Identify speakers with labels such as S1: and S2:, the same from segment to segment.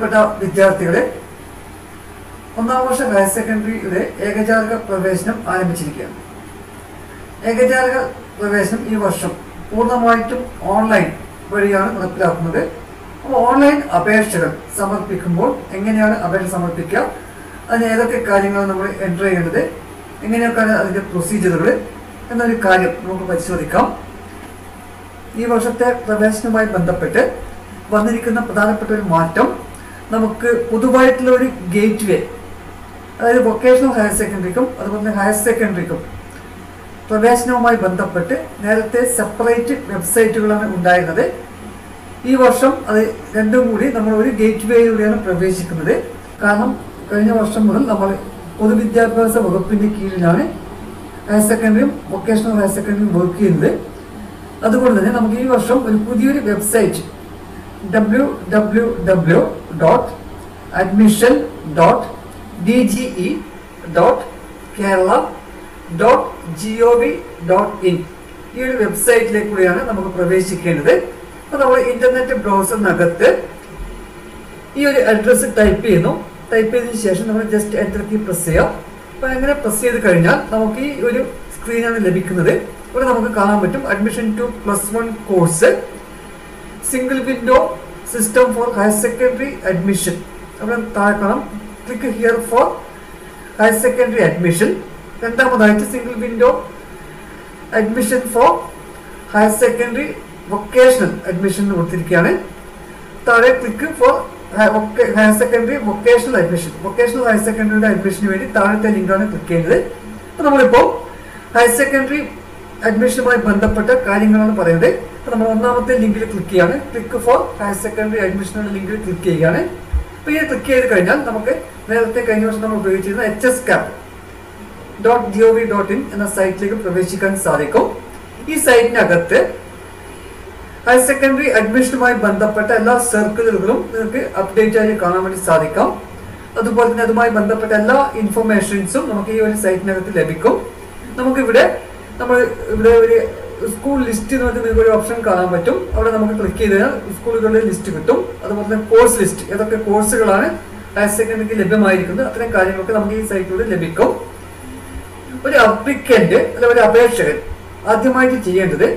S1: പ്രിയപ്പെട്ട വിദ്യാർത്ഥികളെ, ഒന്നാം വർഷ ഹയർ സെക്കൻഡറിയുടെ ഏകജാലക പ്രവേശനം ആരംഭിച്ചിരിക്കുകയാണ്. ഏകജാലക പ്രവേശനം ഈ വർഷം പൂർണ്ണമായിട്ടും ഓൺലൈൻ വഴിയാണ് നടപ്പിലാക്കുന്നത്. അപ്പോൾ ഓൺലൈൻ അപേക്ഷകൾ സമർപ്പിക്കുമ്പോൾ എങ്ങനെയാണ് അപേക്ഷ സമർപ്പിക്കുക, അതിന് ഏതൊക്കെ കാര്യങ്ങളാണ് നമ്മൾ എൻ്റർ ചെയ്യേണ്ടത്, എങ്ങനെയൊക്കെയാണ് അതിൻ്റെ പ്രൊസീജിയറുകൾ എന്നൊരു കാര്യം നമുക്ക് പരിശോധിക്കാം. ഈ വർഷത്തെ പ്രവേശനവുമായി ബന്ധപ്പെട്ട് വന്നിരിക്കുന്ന പ്രധാനപ്പെട്ട ഒരു മാറ്റം, നമുക്ക് പൊതുവായിട്ടുള്ള ഒരു ഗേറ്റ് വേ, അതായത് വൊക്കേഷണൽ ഹയർ സെക്കൻഡറിക്കും അതുപോലെ തന്നെ ഹയർ സെക്കൻഡറിക്കും പ്രവേശനവുമായി ബന്ധപ്പെട്ട് നേരത്തെ സെപ്പറേറ്റ് വെബ്സൈറ്റുകളാണ് ഉണ്ടായിരുന്നത്. ഈ വർഷം അത് രണ്ടും കൂടി നമ്മൾ ഒരു ഗേറ്റ് വേയിലൂടെയാണ് പ്രവേശിക്കുന്നത്. കാരണം കഴിഞ്ഞ വർഷം മുതൽ നമ്മൾ പൊതുവിദ്യാഭ്യാസ വകുപ്പിൻ്റെ കീഴിലാണ് ഹയർ സെക്കൻഡറിയും വൊക്കേഷണൽ ഹയർ സെക്കൻഡറിയും വർക്ക് ചെയ്യുന്നത്. അതുകൊണ്ട് തന്നെ നമുക്ക് ഈ വർഷം ഒരു പുതിയൊരു വെബ്സൈറ്റ് www.admission.dge.kerala.gov.in ഈ ഒരു വെബ്സൈറ്റിലേക്ക് കൂടിയാണ് നമുക്ക് പ്രവേശിക്കേണ്ടത്. അപ്പോൾ നമ്മൾ ഇന്റർനെറ്റ് ബ്രൗസറിനകത്ത് ഈ ഒരു അഡ്രസ്സ് ടൈപ്പ് ചെയ്തതിന് ശേഷം നമ്മൾ ജസ്റ്റ് എൻ്റർ കീ പ്രസ് ചെയ്യാം. അപ്പോൾ അങ്ങനെ പ്രസ് ചെയ്ത് കഴിഞ്ഞാൽ നമുക്ക് ഈ ഒരു സ്ക്രീനാണ് ലഭിക്കുന്നത്. ഇവിടെ നമുക്ക് കാണാൻ പറ്റും admission to +1 course, single window system for higher secondary admission. അവിടെ താഴെ കാണാം click here for higher secondary admission. രണ്ടാമതായിട്ട് single window admission for higher secondary vocational admission കൊടുത്തിരിക്കുകയാണ്. താഴെ click for higher secondary vocational admission, vocational higher സെക്കൻഡറിയുടെ അഡ്മിഷന് വേണ്ടി താഴത്തെ ലിങ്കാണ് ക്ലിക്ക് ചെയ്യുന്നത്. അപ്പോൾ നമ്മളിപ്പോൾ ഹയർ സെക്കൻഡറി അഡ്മിഷനുമായി ബന്ധപ്പെട്ട കാര്യങ്ങളാണ് പറയുന്നത്. അപ്പോൾ നമ്മൾ ഒന്നാമത്തെ ലിങ്കിൽ ക്ലിക്ക് ചെയ്യാണ്, ക്ലിക്ക് ഫോർ ഹയർ സെക്കൻഡറി അഡ്മിഷനുള്ള ലിങ്കിൽ ക്ലിക്ക് ചെയ്യുകയാണ്. അപ്പോൾ ഇത് ക്ലിക്ക് ചെയ്ത് കഴിഞ്ഞാൽ നമുക്ക് നേരത്തെ കഴിഞ്ഞ വർഷം നമ്മൾ ഉപയോഗിച്ചിരുന്ന hscap.gov.in എന്ന സൈറ്റിലേക്ക് പ്രവേശിക്കാൻ സാധിക്കും. ഈ സൈറ്റിനകത്ത് ഹയർ സെക്കൻഡറി അഡ്മിഷനുമായി ബന്ധപ്പെട്ട എല്ലാ സർക്കുലറുകളും നിങ്ങൾക്ക് അപ്ഡേറ്റ് ആയി കാണാൻ വേണ്ടി സാധിക്കാം. അതുപോലെ തന്നെ അതുമായി ബന്ധപ്പെട്ട എല്ലാ ഇൻഫർമേഷൻസും നമുക്ക് ഈ ഒരു സൈറ്റിനകത്ത് ലഭിക്കും. നമുക്കിവിടെ ഒരു സ്കൂൾ ലിസ്റ്റ് എന്ന് പറഞ്ഞാൽ നിങ്ങൾക്ക് ഒരു ഓപ്ഷൻ കാണാൻ പറ്റും. അവിടെ നമുക്ക് ക്ലിക്ക് ചെയ്ത് കഴിഞ്ഞാൽ സ്കൂളുകളുടെ ലിസ്റ്റ് കിട്ടും. അതുപോലെ തന്നെ കോഴ്സ് ലിസ്റ്റ്, ഏതൊക്കെ കോഴ്സുകളാണ് ഹയർ സെക്കൻഡറിക്ക് ലഭ്യമായിരിക്കുന്നത്, അത്തരം കാര്യങ്ങളൊക്കെ നമുക്ക് ഈ സൈറ്റിലൂടെ ലഭിക്കും. ഒരു അപ്ലിക്കന്റ് അല്ല ഒരു അപേക്ഷകൻ ആദ്യമായിട്ട് ചെയ്യേണ്ടത്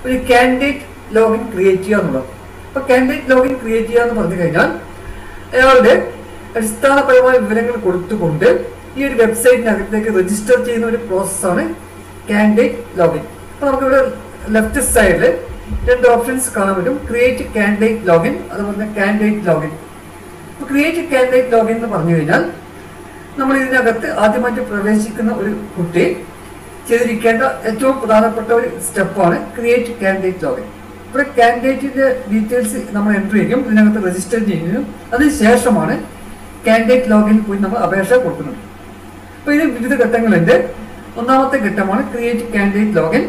S1: ഒരു കാൻഡിഡേറ്റ് ലോഗിൻ ക്രിയേറ്റ് ചെയ്യുക എന്നുള്ളത്. അപ്പോൾ കാൻഡിഡേറ്റ് ലോഗിൻ ക്രിയേറ്റ് ചെയ്യുക എന്ന് പറഞ്ഞു കഴിഞ്ഞാൽ അയാളുടെ അടിസ്ഥാനപരമായ വിവരങ്ങൾ കൊടുത്തുകൊണ്ട് ഈ ഒരു വെബ്സൈറ്റിനകത്തേക്ക് രജിസ്റ്റർ ചെയ്യുന്ന ഒരു പ്രോസസ്സാണ് കാൻഡിഡേറ്റ് ലോഗിൻ. അപ്പോൾ നമുക്കിവിടെ ലെഫ്റ്റ് സൈഡിൽ രണ്ട് ഓപ്ഷൻസ് കാണാൻ പറ്റും, ക്രിയേറ്റ് കാൻഡിഡേറ്റ് ലോഗിൻ, അതുപോലെ തന്നെ കാൻഡിഡേറ്റ് ലോഗിൻ. അപ്പോൾ ക്രിയേറ്റ് കാൻഡിഡേറ്റ് ലോഗിൻ എന്ന് പറഞ്ഞു കഴിഞ്ഞാൽ നമ്മൾ ഇതിനകത്ത് ആദ്യമായിട്ട് പ്രവേശിക്കുന്ന ഒരു കുട്ടി ചെയ്തിരിക്കേണ്ട ഏറ്റവും പ്രധാനപ്പെട്ട ഒരു സ്റ്റെപ്പാണ് ക്രിയേറ്റ് കാൻഡിഡേറ്റ് ലോഗിൻ. ഇവിടെ കാൻഡിഡേറ്റിന്റെ ഡീറ്റെയിൽസ് നമ്മൾ എൻ്റർ ചെയ്യും, ഇതിനകത്ത് രജിസ്റ്റർ ചെയ്യുന്നതും അതിനുശേഷമാണ് കാൻഡിഡേറ്റ് ലോഗിനിൽ പോയി നമ്മൾ അപേക്ഷ കൊടുക്കുന്നത്. അപ്പോൾ ഇതിന് വിവിധ ഘട്ടങ്ങളുണ്ട്. ഒന്നാമത്തെ ഘട്ടമാണ് ക്രിയേറ്റ് കാൻഡിഡേറ്റ് ലോഗിൻ.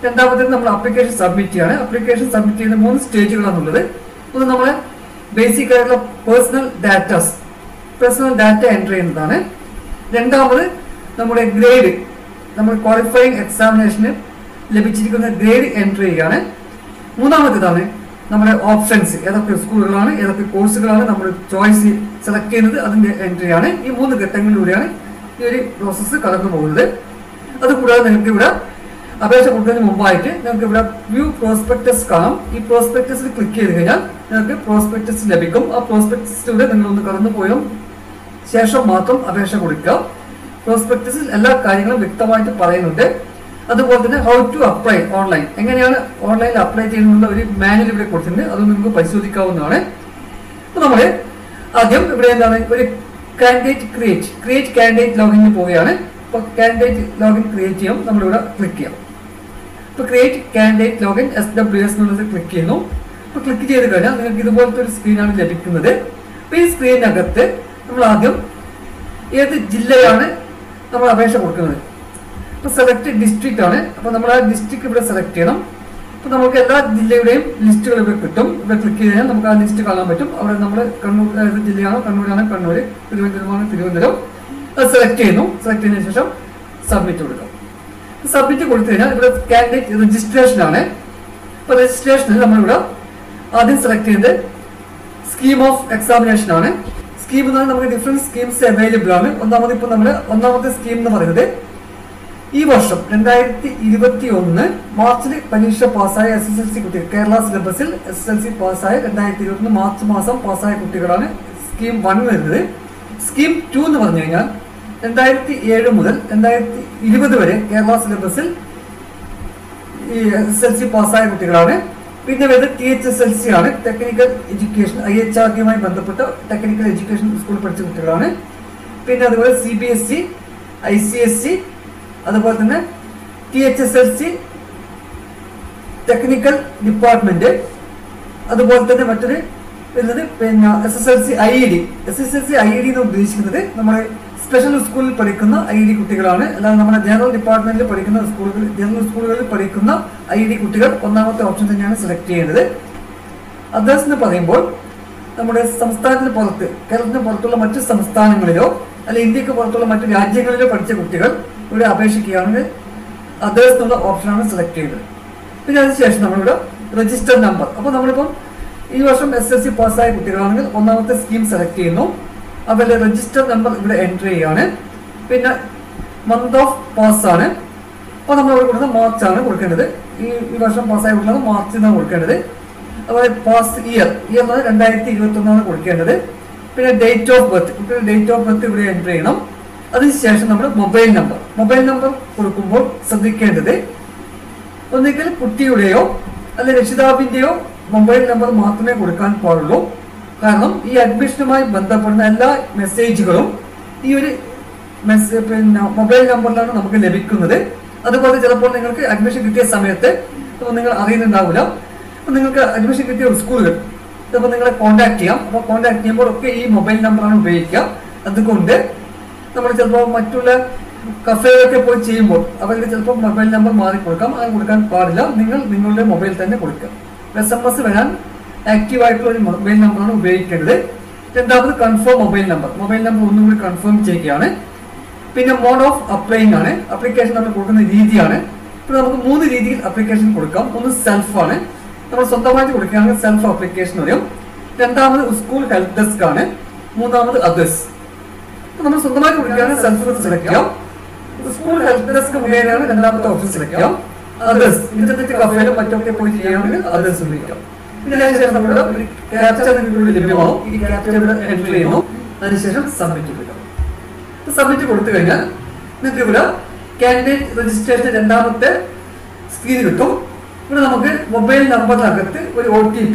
S1: രണ്ടാമത്തേത് നമ്മൾ ആപ്ലിക്കേഷൻ സബ്മിറ്റ് ചെയ്യാണ്. ആപ്ലിക്കേഷൻ സബ്മിറ്റ് ചെയ്യുന്ന 3 സ്റ്റേജുകളാണുള്ളത്. ഒന്ന് നമ്മൾ ബേസിക് ആയിട്ടുള്ള പേഴ്സണൽ ഡാറ്റ എൻ്റർ ചെയ്യുന്നതാണ്. രണ്ടാമത് നമ്മുടെ ഗ്രേഡ്, നമ്മൾ ക്വാളിഫയിങ് എക്സാമിനേഷന് ലഭിച്ചിരിക്കുന്ന ഗ്രേഡ് എൻ്റർ ചെയ്യുകയാണ്. മൂന്നാമത്തേതാണ് നമ്മുടെ ഓപ്ഷൻസ്, ഏതൊക്കെ സ്കൂളുകളാണ് ഏതൊക്കെ കോഴ്സുകളാണ് നമ്മൾ ചോയ്സ് സെലക്ട് ചെയ്യുന്നത്, അതിൻ്റെ എൻട്രിയാണ്. ഈ 3 ഘട്ടങ്ങളിലൂടെയാണ് ഈ ഒരു പ്രോസസ്സ് കടന്നു പോകുന്നത്. അതുകൂടാതെ നിങ്ങൾക്ക് ഇവിടെ അപേക്ഷ കൊടുക്കുന്നതിന് മുമ്പായിട്ട് നിങ്ങൾക്ക് ഇവിടെ വ്യൂ പ്രോസ്പെക്ടസ് കാണാം. ഈ പ്രോസ്പെക്ടസിൽ ക്ലിക്ക് ചെയ്ത് കഴിഞ്ഞാൽ നിങ്ങൾക്ക് പ്രോസ്പെക്ടസ് ലഭിക്കും. ആ പ്രോസ്പെക്ടസിലൂടെ നിങ്ങളൊന്ന് കടന്നു പോയതിനു ശേഷം മാത്രം അപേക്ഷ കൊടുക്കുക. പ്രോസ്പെക്ടസിൽ എല്ലാ കാര്യങ്ങളും വ്യക്തമായിട്ട് പറയുന്നുണ്ട്. അതുപോലെ തന്നെ ഹൗ ടു അപ്ലൈ ഓൺലൈൻ, എങ്ങനെയാണ് ഓൺലൈനിൽ അപ്ലൈ ചെയ്യുന്നുള്ള ഒരു മാനുവൽ ഇവിടെ കൊടുത്തിട്ടുണ്ട്, അത് നിങ്ങൾക്ക് പരിശോധിക്കാവുന്നതാണ്. അപ്പോൾ നമ്മൾ ആദ്യം ഇവിടെ എന്താണ് ഒരു ക്രിയേറ്റ് കാൻഡിഡേറ്റ് ലോഗിനിൽ പോവുകയാണ്. അപ്പോൾ കാൻഡിഡേറ്റ് ലോഗിൻ ക്രിയേറ്റ് ചെയ്യാം, നമ്മളിവിടെ ക്ലിക്ക് ചെയ്യാം. ഇപ്പോൾ ക്രിയേറ്റ് കാൻഡിഡേറ്റ് ലോഗിൻ SWS എന്നുള്ളത് ക്ലിക്ക് ചെയ്യുന്നു. അപ്പോൾ ക്ലിക്ക് ചെയ്ത് കഴിഞ്ഞാൽ നിങ്ങൾക്ക് ഇതുപോലത്തെ ഒരു സ്ക്രീനാണ് ലഭിക്കുന്നത്. അപ്പോൾ ഈ സ്ക്രീനകത്ത് നമ്മൾ ആദ്യം ഏത് ജില്ലയാണ് നമ്മൾ അപേക്ഷ കൊടുക്കുന്നത്. ഇപ്പോൾ സെലക്ട് ഡിസ്ട്രിക്റ്റ് ആണ്. അപ്പോൾ നമ്മൾ ആ ഡിസ്ട്രിക്ട് ഇവിടെ സെലക്ട് ചെയ്യണം. അപ്പോൾ നമുക്ക് എല്ലാ ജില്ലയുടെയും ലിസ്റ്റുകൾ ഇവിടെ കിട്ടും. ഇവിടെ ക്ലിക്ക് ചെയ്ത് കഴിഞ്ഞാൽ നമുക്ക് ആ ലിസ്റ്റ് കാണാൻ പറ്റും. അവിടെ നമ്മൾ കണ്ണൂർ ഏത് ജില്ലയാണോ, കണ്ണൂരാണ് കണ്ണൂർ, തിരുവനന്തപുരമാണ് തിരുവനന്തപുരം, അത് സെലക്ട് ചെയ്യുന്നു. സെലക്ട് ചെയ്തതിനു ശേഷം സബ്മിറ്റ് കൊടുക്കാം. സബ്മിറ്റ് കൊടുത്തു കഴിഞ്ഞാൽ ഇവിടെ കാൻഡിഡേറ്റ് രജിസ്ട്രേഷൻ ആണ്. അപ്പോൾ രജിസ്ട്രേഷനിൽ നമ്മളിവിടെ ആദ്യം സെലക്ട് ചെയ്ത് സ്കീം ഓഫ് എക്സാമിനേഷൻ ആണ്. സ്കീം എന്ന് പറഞ്ഞാൽ നമുക്ക് ഡിഫറെന്റ് സ്കീംസ് അവൈലബിൾ ആണ്. ഒന്നാമത്തെ സ്കീം എന്ന് പറയുന്നത് ഈ വർഷം 2021 മാർച്ചിൽ പരീക്ഷ പാസ്സായ SSLC കുട്ടികൾ, കേരള സിലബസിൽ SSLC പാസ്സായ 2021 മാർച്ച് മാസം പാസ്സായ കുട്ടികളാണ് സ്കീം 1 വരുന്നത്. സ്കീം 2 എന്ന് പറഞ്ഞു കഴിഞ്ഞാൽ 2007 മുതൽ 2020 വരെ കേരള സിലബസിൽ ഈ SSLC പാസ്സായ കുട്ടികളാണ്. പിന്നെ വരുന്നത് THSLC ആണ്, ടെക്നിക്കൽ എഡ്യൂക്കേഷൻ IHRDയുമായി ബന്ധപ്പെട്ട ടെക്നിക്കൽ എഡ്യൂക്കേഷൻ സ്കൂളിൽ പഠിച്ച കുട്ടികളാണ്. പിന്നെ അതുപോലെ CBSE, ICSE, അതുപോലെ തന്നെ THSLC ടെക്നിക്കൽ ഡിപ്പാർട്ട്മെന്റ്, അതുപോലെ തന്നെ മറ്റൊരു വരുന്നത് പിന്നെ SSLC IED. SSLC IED എന്ന് ഉദ്ദേശിക്കുന്നത് നമ്മുടെ സ്പെഷ്യൽ സ്കൂളിൽ പഠിക്കുന്ന IED കുട്ടികളാണ്. അല്ലാതെ നമ്മുടെ ജനറൽ ഡിപ്പാർട്ട്മെന്റിൽ പഠിക്കുന്ന ജനറൽ സ്കൂളുകളിൽ പഠിക്കുന്ന IED കുട്ടികൾ ഒന്നാമത്തെ ഓപ്ഷൻ തന്നെയാണ് സെലക്ട് ചെയ്യേണ്ടത്. അതേഴ്സ് എന്ന് പറയുമ്പോൾ നമ്മുടെ സംസ്ഥാനത്തിന് പുറത്ത്, കേരളത്തിന് പുറത്തുള്ള മറ്റു സംസ്ഥാനങ്ങളിലോ അല്ലെങ്കിൽ ഇന്ത്യക്ക് പുറത്തുള്ള മറ്റു രാജ്യങ്ങളിലോ പഠിച്ച കുട്ടികൾ ഇവിടെ അപേക്ഷിക്കുകയാണെങ്കിൽ അതേഴ്സ് എന്നുള്ള ഓപ്ഷനാണ് സെലക്ട് ചെയ്തത്. പിന്നെ അതിനുശേഷം നമ്മളിവിടെ രജിസ്റ്റർ നമ്പർ. അപ്പോൾ നമ്മളിപ്പം ഈ വർഷം SSLC പാസ്സായ കുട്ടികളാണെങ്കിൽ ഒന്നാമത്തെ സ്കീം സെലക്ട് ചെയ്യുന്നു. അവരുടെ രജിസ്റ്റർ നമ്പർ ഇവിടെ എൻട്രി ചെയ്യാണ്. പിന്നെ മന്ത് ഓഫ് പാസ് ആണ്. അപ്പോൾ നമ്മൾ ഇവിടെ കൊടുക്കുന്നത് മാർച്ച് ആണ് കൊടുക്കേണ്ടത്. ഈ വർഷം പാസ്സായ കുട്ടികളാണ് മാർച്ചിൽ നിന്നാണ് കൊടുക്കേണ്ടത്. അതുപോലെ പാസ് ഇയർ എന്ന് പറഞ്ഞാൽ 2021 കൊടുക്കേണ്ടത്. പിന്നെ ഡേറ്റ് ഓഫ് ബർത്ത്, കുട്ടിയുടെ ഡേറ്റ് ഓഫ് ബർത്ത് ഇവിടെ എൻട്രി ചെയ്യണം. അതിനുശേഷം നമ്മൾ മൊബൈൽ നമ്പർ കൊടുക്കുമ്പോൾ ശ്രദ്ധിക്കേണ്ടത് ഒന്നുകിൽ കുട്ടിയുടെയോ അല്ലെങ്കിൽ രക്ഷിതാവിൻ്റെയോ മൊബൈൽ നമ്പർ മാത്രമേ കൊടുക്കാൻ പാടുള്ളൂ. കാരണം ഈ അഡ്മിഷനുമായി ബന്ധപ്പെടുന്ന എല്ലാ മെസ്സേജുകളും ഈ ഒരു മൊബൈൽ നമ്പറിലാണ് നമുക്ക് ലഭിക്കുന്നത്. അതുപോലെ ചിലപ്പോൾ നിങ്ങൾക്ക് അഡ്മിഷൻ കിട്ടിയ സമയത്ത് നിങ്ങൾ അറിയുന്നുണ്ടാവില്ല. അപ്പോൾ നിങ്ങൾക്ക് അഡ്മിഷൻ കിട്ടിയ സ്കൂളുകൾ ചിലപ്പോൾ നിങ്ങളെ കോൺടാക്ട് ചെയ്യാം. അപ്പോൾ കോൺടാക്ട് ചെയ്യുമ്പോൾ ഒക്കെ ഈ മൊബൈൽ നമ്പറാണ് ഉപയോഗിക്കുക. അതുകൊണ്ട് നമ്മൾ ചിലപ്പോൾ മറ്റുള്ള കഫേകളൊക്കെ പോയി ചെയ്യുമ്പോൾ അവർക്ക് ചിലപ്പോൾ മൊബൈൽ നമ്പർ മാറി കൊടുക്കാം. അങ്ങനെ കൊടുക്കാൻ പാടില്ല. നിങ്ങൾ നിങ്ങളുടെ മൊബൈൽ തന്നെ കൊടുക്കുക. SMS വരാൻ ആക്റ്റീവായിട്ടുള്ള ഒരു മൊബൈൽ നമ്പറാണ് ഉപയോഗിക്കേണ്ടത്. രണ്ടാമത് കൺഫേം മൊബൈൽ നമ്പർ ഒന്നും കൂടി കൺഫേം ചെയ്യുകയാണ്. പിന്നെ മോഡ് ഓഫ് അപ്ലൈയിങ് ആണ്, അപ്ലിക്കേഷൻ നമ്മൾ കൊടുക്കുന്ന രീതിയാണ്. ഇപ്പോൾ നമുക്ക് 3 രീതിയിൽ അപ്ലിക്കേഷൻ കൊടുക്കാം. ഒന്ന് സെൽഫാണ്, നമ്മൾ സ്വന്തമായിട്ട് കൊടുക്കുകയാണെങ്കിൽ സെൽഫ് അപ്ലിക്കേഷൻ വരും. രണ്ടാമത് സ്കൂൾ ഹെൽപ്പ് ഡെസ്ക് ആണ്. മൂന്നാമത് അതേഴ്സ്. നമ്മൾ സ്വന്തമായിട്ട് കൊടുക്കുകയാണെങ്കിൽ സെൽഫ് സെലക്ട് ചെയ്യാം. സ്കൂൾ ഹെൽപ്പ് ഡെസ്ക് മുഖേനയാണ് രണ്ടാമത്തെ ഓപ്ഷൻ സെലക്ട് ചെയ്യാം. അതേഴ്സ് ഇന്റർനെറ്റ് കഫേയിലും മറ്റൊക്കെ പോയി ചെയ്യുകയാണെങ്കിൽ അതേഴ്സ് ഉപയോഗിക്കാം. പിന്നെ അതിനുശേഷം നമ്മുടെ ഒരു ക്യാപ്ച നിങ്ങൾക്ക് ലഭ്യമാവും. ഈ ക്യാപ്ച ഇവിടെ എൻട്രി ചെയ്യുന്നു. അതിനുശേഷം സബ്മിറ്റ് കൊടുക്കാം. സബ്മിറ്റ് കൊടുത്തു കഴിഞ്ഞാൽ നിങ്ങൾക്ക് ഇവിടെ കാൻഡിഡേറ്റ് രജിസ്ട്രേഷൻ രണ്ടാമത്തെ സ്ക്രീൻ കിട്ടും. ഇവിടെ നമുക്ക് മൊബൈൽ നമ്പറിനകത്ത് ഒരു OTP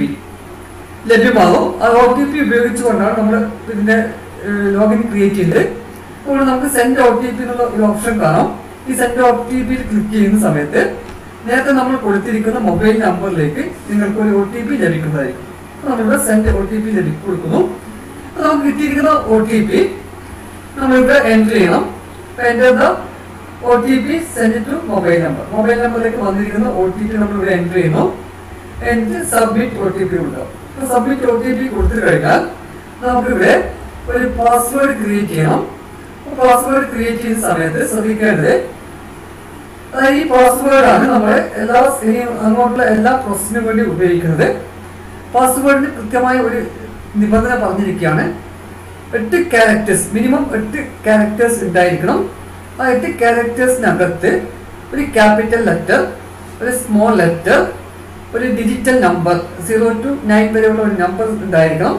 S1: ലഭ്യമാകും. ആ OTP ഉപയോഗിച്ചുകൊണ്ടാണ് നമ്മൾ ഇതിന്റെ ലോഗിൻ ക്രിയേറ്റ് ചെയ്തത്. അപ്പോൾ നമുക്ക് സെൻഡ് OTP എന്നുള്ള ഒരു ഓപ്ഷൻ കാണാം. ഈ സെൻഡ് OTP ക്ലിക്ക് ചെയ്യുന്ന സമയത്ത് നേരത്തെ നമ്മൾ കൊടുത്തിരിക്കുന്ന മൊബൈൽ നമ്പറിലേക്ക് നിങ്ങൾക്ക് ഒരു OTP ലഭിക്കുന്നതായിരിക്കും. നമ്മളിവിടെ സെൻഡ് OTP കൊടുക്കുന്നു. നമുക്ക് കിട്ടിയിരിക്കുന്ന OTP നമ്മളിവിടെ എൻട്രി ചെയ്യണം. Enter the OTP send to mobile നമ്പറിലേക്ക് വന്നിരിക്കുന്ന OTP നമ്മളിവിടെ എൻട്രി ചെയ്യുന്നു. എന്നിട്ട് സബ്മിറ്റ് OTP കൊടുക്കാം. സബ്മിറ്റ് OTP കൊടുത്തു കഴിഞ്ഞാൽ നമുക്കിവിടെ ഒരു പാസ്വേഡ് ക്രിയേറ്റ് ചെയ്യണം. പാസ്വേഡ് ക്രിയേറ്റ് ചെയ്യുന്ന സമയത്ത് ശ്രദ്ധിക്കേണ്ടത് ഈ പാസ്വേഡാണ് നമ്മളെ അങ്ങോട്ടുള്ള എല്ലാ പ്രോസസ്സിനും വേണ്ടി ഉപയോഗിക്കുന്നത്. പാസ്വേഡിന് കൃത്യമായ ഒരു നിബന്ധന പറഞ്ഞിരിക്കുകയാണ്. 8 ക്യാരക്ടേഴ്സ്, മിനിമം 8 ക്യാരക്ടേഴ്സ് ഉണ്ടായിരിക്കണം. ആ 8 ക്യാരക്ടേഴ്സിനകത്ത് ഒരു ക്യാപിറ്റൽ ലെറ്റർ, ഒരു സ്മോൾ ലെറ്റർ, ഒരു ഡിജിറ്റൽ നമ്പർ 0 to 9 വരെയുള്ള ഒരു നമ്പർ ഉണ്ടായിരിക്കണം.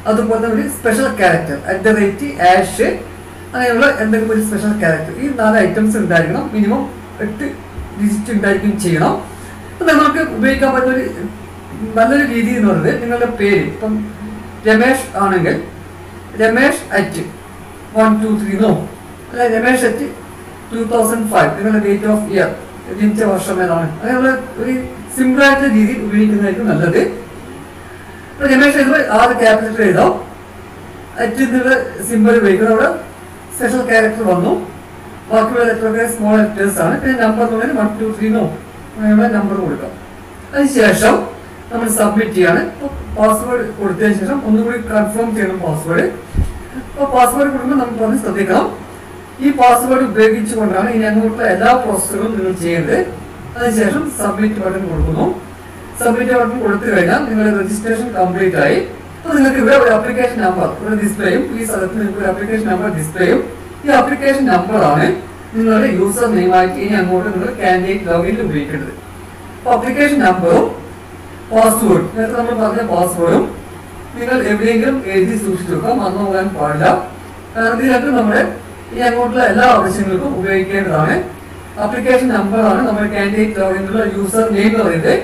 S1: അതുപോലെ ഒരു സ്പെഷ്യൽ ക്യാരക്ടർ @ അങ്ങനെയുള്ള എന്തെങ്കിലും ഒരു സ്പെഷ്യൽ ക്യാരക്ടർ, ഈ 4 ഐറ്റംസ് ഉണ്ടായിരിക്കണം. മിനിമം 8 ഡിജിറ്റ് ഉണ്ടായിരിക്കും ചെയ്യണം. അപ്പം നിങ്ങൾക്ക് ഉപയോഗിക്കാൻ പറ്റുന്ന ഒരു നല്ലൊരു രീതി എന്ന് പറയുന്നത് നിങ്ങളുടെ പേര് ഇപ്പം രമേഷ് ആണെങ്കിൽ രമേഷ് @123 അല്ല രമേഷ് @2005 നിങ്ങളുടെ ഡേറ്റ് ഓഫ് ഇയർ ജനിച്ച വർഷം ഏതാണ് അങ്ങനെയുള്ള ഒരു സിമ്പിളായിട്ടുള്ള രീതിയിൽ ഉപയോഗിക്കുന്നതായിരിക്കും നല്ലത്. രമേഷ് എഴുതുമ്പോൾ 6 ക്യാപിറ്റൽ എഴുതാം. @എന്നുള്ള സിമ്പിൾ ഉപയോഗിക്കുന്നത് അവിടെ സ്പെഷ്യൽ ക്യാരക്ടർ വന്നു. ബാക്കിയുള്ള ലെറ്ററൊക്കെ സ്മോൾ ലെറ്റേഴ്സ് ആണ്. പിന്നെ നമ്പർ എന്നുള്ളത് 123 അങ്ങനെയുള്ള നമ്പർ കൊടുക്കാം. അതിനുശേഷം നമ്മൾ സബ്മിറ്റ് ചെയ്യാണ്. പാസ്വേഡ് കൊടുത്തതിന് ശേഷം ഒന്നുകൂടി കൺഫേം ചെയ്യണം പാസ്വേഡ്. അപ്പോൾ പാസ്വേഡ് കൊടുക്കുമ്പോൾ നമ്മൾ പറഞ്ഞ് ശ്രദ്ധിക്കണം. ഈ പാസ്വേഡ് ഉപയോഗിച്ചുകൊണ്ടാണ് ഇനി അങ്ങോട്ടുള്ള എല്ലാ പ്രോസസ്സുകളും നിങ്ങൾ ചെയ്യേണ്ടത്. അതിനുശേഷം സബ്മിറ്റ് ബട്ടൺ കൊടുക്കുന്നു. സബ്മിറ്റ് ബട്ടൺ കൊടുത്തു കഴിഞ്ഞാൽ നിങ്ങളുടെ രജിസ്ട്രേഷൻ കംപ്ലീറ്റ് ആയി. അപ്പോൾ നിങ്ങൾക്ക് ഇവിടെ ഒരു ആപ്ലിക്കേഷൻ നമ്പർ ഇവിടെ ഡിസ്പ്ലേയും ഈ സ്ഥലത്ത് നിങ്ങൾക്ക് ഒരു ആപ്ലിക്കേഷൻ നമ്പർ ഡിസ്പ്ലേയും ഈ ആപ്ലിക്കേഷൻ നമ്പറാണ് നിങ്ങളുടെ യൂസർ നെയിമായിട്ട് ഇനി അങ്ങോട്ട് നിങ്ങൾ കാൻഡിഡേറ്റ് ലോഗിനിൽ ഉപയോഗിക്കേണ്ടത്. അപ്പോൾ ആപ്ലിക്കേഷൻ നമ്പറും പാസ്വേഡും നേരത്തെ നമ്മൾ പറഞ്ഞ പാസ്വേഡും നിങ്ങൾ എവിടെയെങ്കിലും എഴുതി സൂക്ഷിച്ചു വെക്കുക, മറന്നു പോകാൻ പാടില്ല. കാരണം ഇത് രണ്ടും നമ്മുടെ ഈ അങ്ങോട്ടുള്ള എല്ലാ ആവശ്യങ്ങൾക്കും ഉപയോഗിക്കേണ്ടതാണ്. ആപ്ലിക്കേഷൻ നമ്പറാണ് നമ്മുടെ കാൻഡിഡേറ്റ് ലോഗിനുള്ള യൂസർ നെയിം എന്ന് പറയുന്നത്.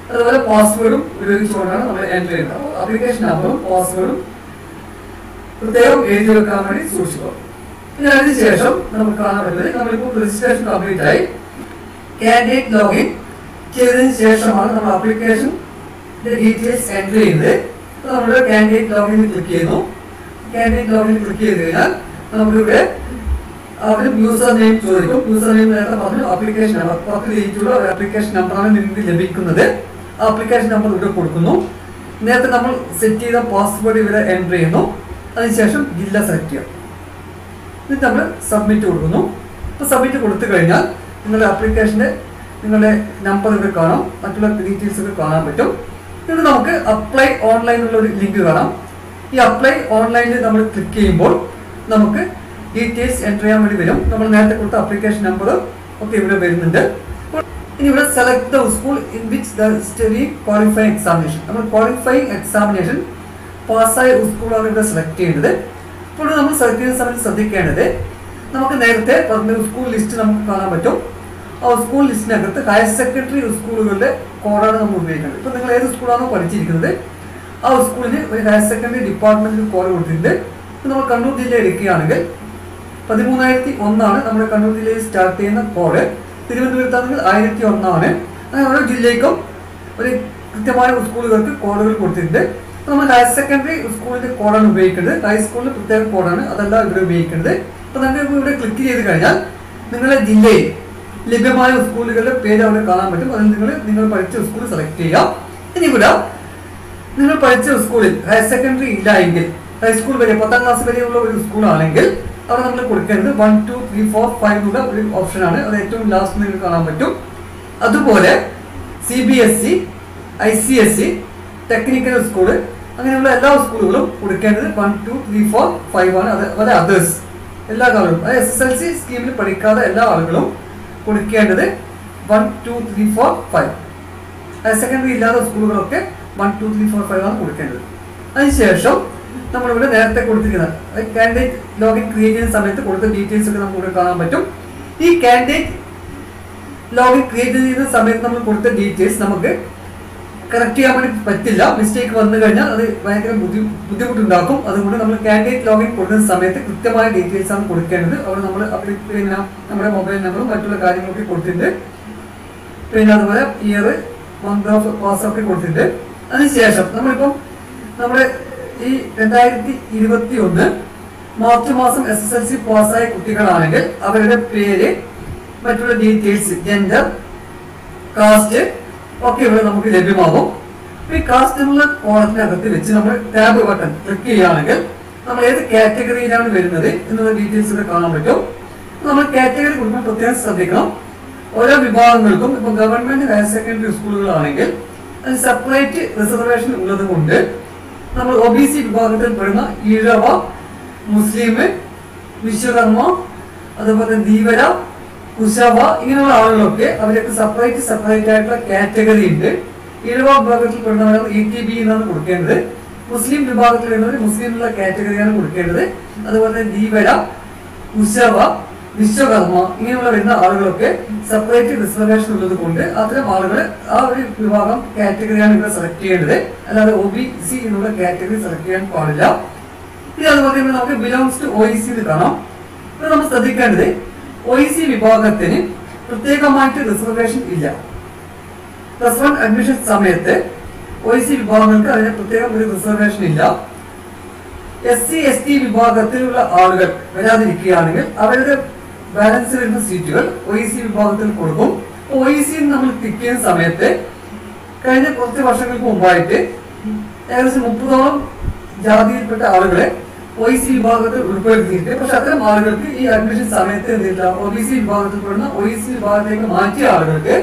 S1: അതുപോലെ പാസ്വേഡും ഉപയോഗിച്ചുകൊണ്ടാണ് നമ്മൾ എൻ്റർ ചെയ്യുന്നത്. അപ്പോൾ ആപ്ലിക്കേഷൻ നമ്പറും പാസ്വേഡും പ്രത്യേകം എഴുതി വെക്കാൻ വേണ്ടി സൂക്ഷിക്കുക. ഇനി അതിനുശേഷം നമുക്ക് കാണാൻ പറ്റുന്നത് നമ്മളിപ്പോൾ രജിസ്ട്രേഷൻ കംപ്ലീറ്റ് ആയി കാൻഡിഡേറ്റ് ലോഗിൻ ചെയ്തതിന് ശേഷമാണ് നമ്മൾ ആപ്ലിക്കേഷൻ ഡീറ്റെയിൽസ് എൻ്റർ ചെയ്യുന്നത്. നമ്മുടെ കാൻഡിഡേറ്റ് ലോഗിനിൽ ക്ലിക്ക് ചെയ്യുന്നു. കാൻഡിഡേറ്റ് ലോഗിനിൽ ക്ലിക്ക് ചെയ്ത് കഴിഞ്ഞാൽ നമുക്കിവിടെ അവരും യൂസർ നെയിം ചോദിക്കും. യൂസർ നെയിം നേരത്തെ പറഞ്ഞു ആപ്ലിക്കേഷൻ നമ്പർ 10 ഡിജിറ്റുള്ള ഒരു ആപ്ലിക്കേഷൻ നമ്പറാണ് നിങ്ങൾക്ക് ലഭിക്കുന്നത്. ആപ്ലിക്കേഷൻ നമ്പർ ഇവിടെ കൊടുക്കുന്നു. നേരത്തെ നമ്മൾ സെറ്റ് ചെയ്ത പാസ്വേഡ് ഇവിടെ എൻ്റർ ചെയ്യുന്നു. അതിനുശേഷം ജില്ല സെലക്ട് ചെയ്യാം. എന്നിട്ട് നമ്മൾ സബ്മിറ്റ് കൊടുക്കുന്നു. അപ്പോൾ സബ്മിറ്റ് കൊടുത്തു കഴിഞ്ഞാൽ നിങ്ങളുടെ ആപ്ലിക്കേഷൻ്റെ നിങ്ങളുടെ നമ്പർ ഇവിടെ കാണാം, മറ്റുള്ള ഡീറ്റെയിൽസ് ഒക്കെ കാണാൻ പറ്റും. എന്നിട്ട് നമുക്ക് അപ്ലൈ ഓൺലൈൻ എന്നുള്ള ഒരു ലിങ്ക് കാണാം. ഈ അപ്ലൈ ഓൺലൈനിൽ നമ്മൾ ക്ലിക്ക് ചെയ്യുമ്പോൾ നമുക്ക് ഡീറ്റെയിൽസ് എൻ്റർ ചെയ്യാൻ വേണ്ടി വരും. നമ്മൾ നേരത്തെ കൊടുത്ത ആപ്ലിക്കേഷൻ നമ്പർ ഒക്കെ ഇവിടെ വരുന്നുണ്ട്. ഇനി ഇവിടെ select the school in which the study qualifying examination. നമ്മൾ ക്വാളിഫൈങ് എക്സാമിനേഷൻ പാസ്സായ സ്കൂളാണ് ഇവിടെ സെലക്ട് ചെയ്യുന്നത്. ഇപ്പോൾ നമ്മൾ സെലക്ട് ചെയ്യുന്ന സമയത്ത് ശ്രദ്ധിക്കേണ്ടത് നമുക്ക് നേരത്തെ പറഞ്ഞ സ്കൂൾ ലിസ്റ്റ് നമുക്ക് കാണാൻ പറ്റും. ആ സ്കൂൾ ലിസ്റ്റിനകത്ത് ഹയർ സെക്കൻഡറി സ്കൂളുകളുടെ കോഡാണ് നമ്മൾ ഉപയോഗിക്കുന്നത്. ഇപ്പോൾ നിങ്ങൾ ഏത് സ്കൂളാണോ പഠിച്ചിരിക്കുന്നത് ആ സ്കൂളിന് ഒരു ഹയർ സെക്കൻഡറി ഡിപ്പാർട്ട്മെന്റിൽ കോഡ് കൊടുത്തിട്ടുണ്ട്. ഇപ്പോൾ നമ്മൾ കണ്ണൂർ ജില്ല എടുക്കുകയാണെങ്കിൽ 13,001 നമ്മുടെ കണ്ണൂർ ജില്ലയിൽ സ്റ്റാർട്ട് ചെയ്യുന്ന കോഡ്. തിരുവനന്തപുരത്താണെങ്കിൽ 1001. അങ്ങനെ ഓരോ ജില്ലയ്ക്കും ഒരു കൃത്യമായ സ്കൂളുകൾക്ക് കോഡുകൾ കൊടുത്തിട്ടുണ്ട്. നമ്മൾ ഹയർ സെക്കൻഡറി സ്കൂളിന്റെ കോഡാണ് ഉപയോഗിക്കുന്നത്. ഹൈസ്കൂളിന് പ്രത്യേക കോഡാണ്, അതല്ല ഇവിടെ ഉപയോഗിക്കുന്നത്. അപ്പോൾ നിങ്ങൾക്ക് ഇവിടെ ക്ലിക്ക് ചെയ്ത് കഴിഞ്ഞാൽ നിങ്ങളുടെ ജില്ലയിൽ ലഭ്യമായ സ്കൂളുകളുടെ പേര് അവിടെ കാണാൻ പറ്റും. അതിൽ നിങ്ങൾ പഠിച്ച സ്കൂൾ സെലക്ട് ചെയ്യാം. ഇനി ഇവിടെ നിങ്ങൾ പഠിച്ച സ്കൂളിൽ ഹയർ സെക്കൻഡറി ഇല്ല എങ്കിൽ ഹൈസ്കൂൾ വരെ 10ാം ക്ലാസ് വരെയുള്ള ഒരു സ്കൂളാണെങ്കിൽ അവിടെ നമ്മൾ കൊടുക്കേണ്ടത് 1, 2, 3, 4, 5 എന്നുള്ള ഒരു ഓപ്ഷനാണ്. അത് ഏറ്റവും ലാസ്റ്റ് നിങ്ങൾക്ക് കാണാൻ പറ്റും. അതുപോലെ CBSE, ICSE, ടെക്നിക്കൽ സ്കൂള് അങ്ങനെയുള്ള എല്ലാ സ്കൂളുകളും കൊടുക്കേണ്ടത് 1, 2, 3, 4, 5 ആണ്. അതുപോലെ അതേഴ്സ് എല്ലാ ആളുകളും SSLC സ്കീമിൽ പഠിക്കാത്ത എല്ലാ ആളുകളും കൊടുക്കേണ്ടത് 1, 2, 3, 4, 5. ഹയർ സെക്കൻഡറി ഇല്ലാത്ത സ്കൂളുകളൊക്കെ 1, 2, 3, 4, 5 ആണ് കൊടുക്കേണ്ടത്. അതിനുശേഷം നമ്മളിവിടെ നേരത്തെ കൊടുത്തിരിക്കുന്നത് കാൻഡിഡേറ്റ് ലോഗിൻ ക്രിയേറ്റ് ചെയ്യുന്ന സമയത്ത് കൊടുത്ത ഡീറ്റെയിൽസ് ഒക്കെ നമുക്ക് ഇവിടെ കാണാൻ പറ്റും. ഈ കാൻഡിഡേറ്റ് ലോഗിൻ ക്രിയേറ്റ് ചെയ്യുന്ന സമയത്ത് നമ്മൾ കൊടുത്ത ഡീറ്റെയിൽസ് നമുക്ക് കറക്റ്റ് ചെയ്യാൻ വേണ്ടി പറ്റില്ല. മിസ്റ്റേക്ക് വന്നു കഴിഞ്ഞാൽ അത് ഭയങ്കര ബുദ്ധിമുട്ടുണ്ടാക്കും. അതുകൊണ്ട് നമ്മൾ കാൻഡിഡേറ്റ് ലോഗിൻ കൊടുക്കുന്ന സമയത്ത് കൃത്യമായ ഡീറ്റെയിൽസ് ആണ് കൊടുക്കേണ്ടത്. അവിടെ നമ്മൾ പിന്നെ നമ്മുടെ മൊബൈൽ നമ്പറും മറ്റുള്ള കാര്യങ്ങളൊക്കെ കൊടുത്തിട്ടുണ്ട്. പിന്നെ അതുപോലെ ഇയർ, മന്ത് ഓഫ് പാസ് ഒക്കെ കൊടുത്തിട്ടുണ്ട്. അതിനുശേഷം നമ്മളിപ്പം നമ്മുടെ ഈ 2021 മാർച്ച് മാസം SSLC പാസ്സായ കുട്ടികളാണെങ്കിൽ അവരുടെ പേര്, മറ്റുള്ള ഡീറ്റെയിൽസ്, ജെൻഡർ, കാസ്റ്റ് ഒക്കെ ഇവിടെ നമുക്ക് ലഭ്യമാകും. ഈ കാസ്റ്റ് എന്നുള്ള കോളത്തിനകത്ത് വെച്ച് നമ്മൾ ടാബ് ബട്ടൺ ക്ലിക്ക് ചെയ്യുകയാണെങ്കിൽ നമ്മൾ ഏത് കാറ്റഗറിയിലാണ് വരുന്നത് എന്നുള്ള ഡീറ്റെയിൽസ് ഇവിടെ കാണാൻ പറ്റും. നമ്മൾ കാറ്റഗറി കൊടുക്കുമ്പോൾ പ്രത്യേകം ശ്രദ്ധിക്കണം. ഓരോ വിഭാഗങ്ങൾക്കും ഇപ്പോൾ ഗവൺമെന്റ് ഹയർ സെക്കൻഡറി സ്കൂളുകളാണെങ്കിൽ അതിന് സെപ്പറേറ്റ് റിസർവേഷൻ ഉള്ളത് കൊണ്ട് നമ്മൾ OBC വിഭാഗത്തിൽ പെടുന്ന ഈഴവ, മുസ്ലിം, വിശ്വകർമ്മ, അതുപോലെ ധീവര, കുശവ ഇങ്ങനെയുള്ള ആളുകളൊക്കെ അവർക്ക് സെപ്പറേറ്റ് ആയിട്ടുള്ള കാറ്റഗറി ഉണ്ട്. ഈഴവ വിഭാഗത്തിൽ പെടുന്നവരാണ് ETB എന്നാണ് കൊടുക്കേണ്ടത്. മുസ്ലിം വിഭാഗത്തിൽ വരുന്നവർ മുസ്ലിമുള്ള കാറ്റഗറിയാണ് കൊടുക്കേണ്ടത്. അതുപോലെ ധീവര, കുശവ, വിശ്വകർമ്മ ഇങ്ങനെയുള്ള വരുന്ന ആളുകളൊക്കെ സെപ്പറേറ്റ് റിസർവേഷൻ ഉള്ളത് കൊണ്ട് അത്തരം ആളുകൾ ആ ഒരു വിഭാഗം കാറ്റഗറിയാണ് ഇവിടെ സെലക്ട് ചെയ്യേണ്ടത്. അല്ലാതെ OBC എന്നുള്ള കാറ്റഗറി സെലക്ട് ചെയ്യാൻ പാടില്ല. ഇനി അതുപോലെ തന്നെ നമുക്ക് ബിലോങ്സ് ടു OEC കാണാം. ഇവിടെ നമ്മൾ ശ്രദ്ധിക്കേണ്ടത് OEC വിഭാഗത്തിന് പ്രത്യേകമായിട്ട് റിസർവേഷൻ ഇല്ല. +1 അഡ്മിഷൻ സമയത്ത് OEC വിഭാഗങ്ങൾക്ക് അതിന് പ്രത്യേകം ഒരു റിസർവേഷൻ ഇല്ല. SC, ST വിഭാഗത്തിലുള്ള ആളുകൾ വരാതിരിക്കുകയാണെങ്കിൽ അവരുടെ ബാലൻസ് വരുന്ന സീറ്റുകൾ OEC വിഭാഗത്തിൽ കൊടുക്കും. OEC നമ്മൾ ക്ലിക്ക് ചെയ്യുന്ന സമയത്ത് കഴിഞ്ഞ കുറച്ച് വർഷങ്ങൾക്ക് മുമ്പായിട്ട് ഏകദേശം 30ഓളം ജാതിയിൽപ്പെട്ട ആളുകളെ OEC വിഭാഗത്തിൽ ഉൾപ്പെടുത്തിയിട്ട്, പക്ഷെ അത്തരം ആളുകൾക്ക് ഈ അഡ്മിഷൻ സമയത്ത് എന്തില്ല, OBC വിഭാഗത്തിൽ പെടുന്ന OEC വിഭാഗത്തിലേക്ക് മാറ്റിയ ആളുകൾക്ക്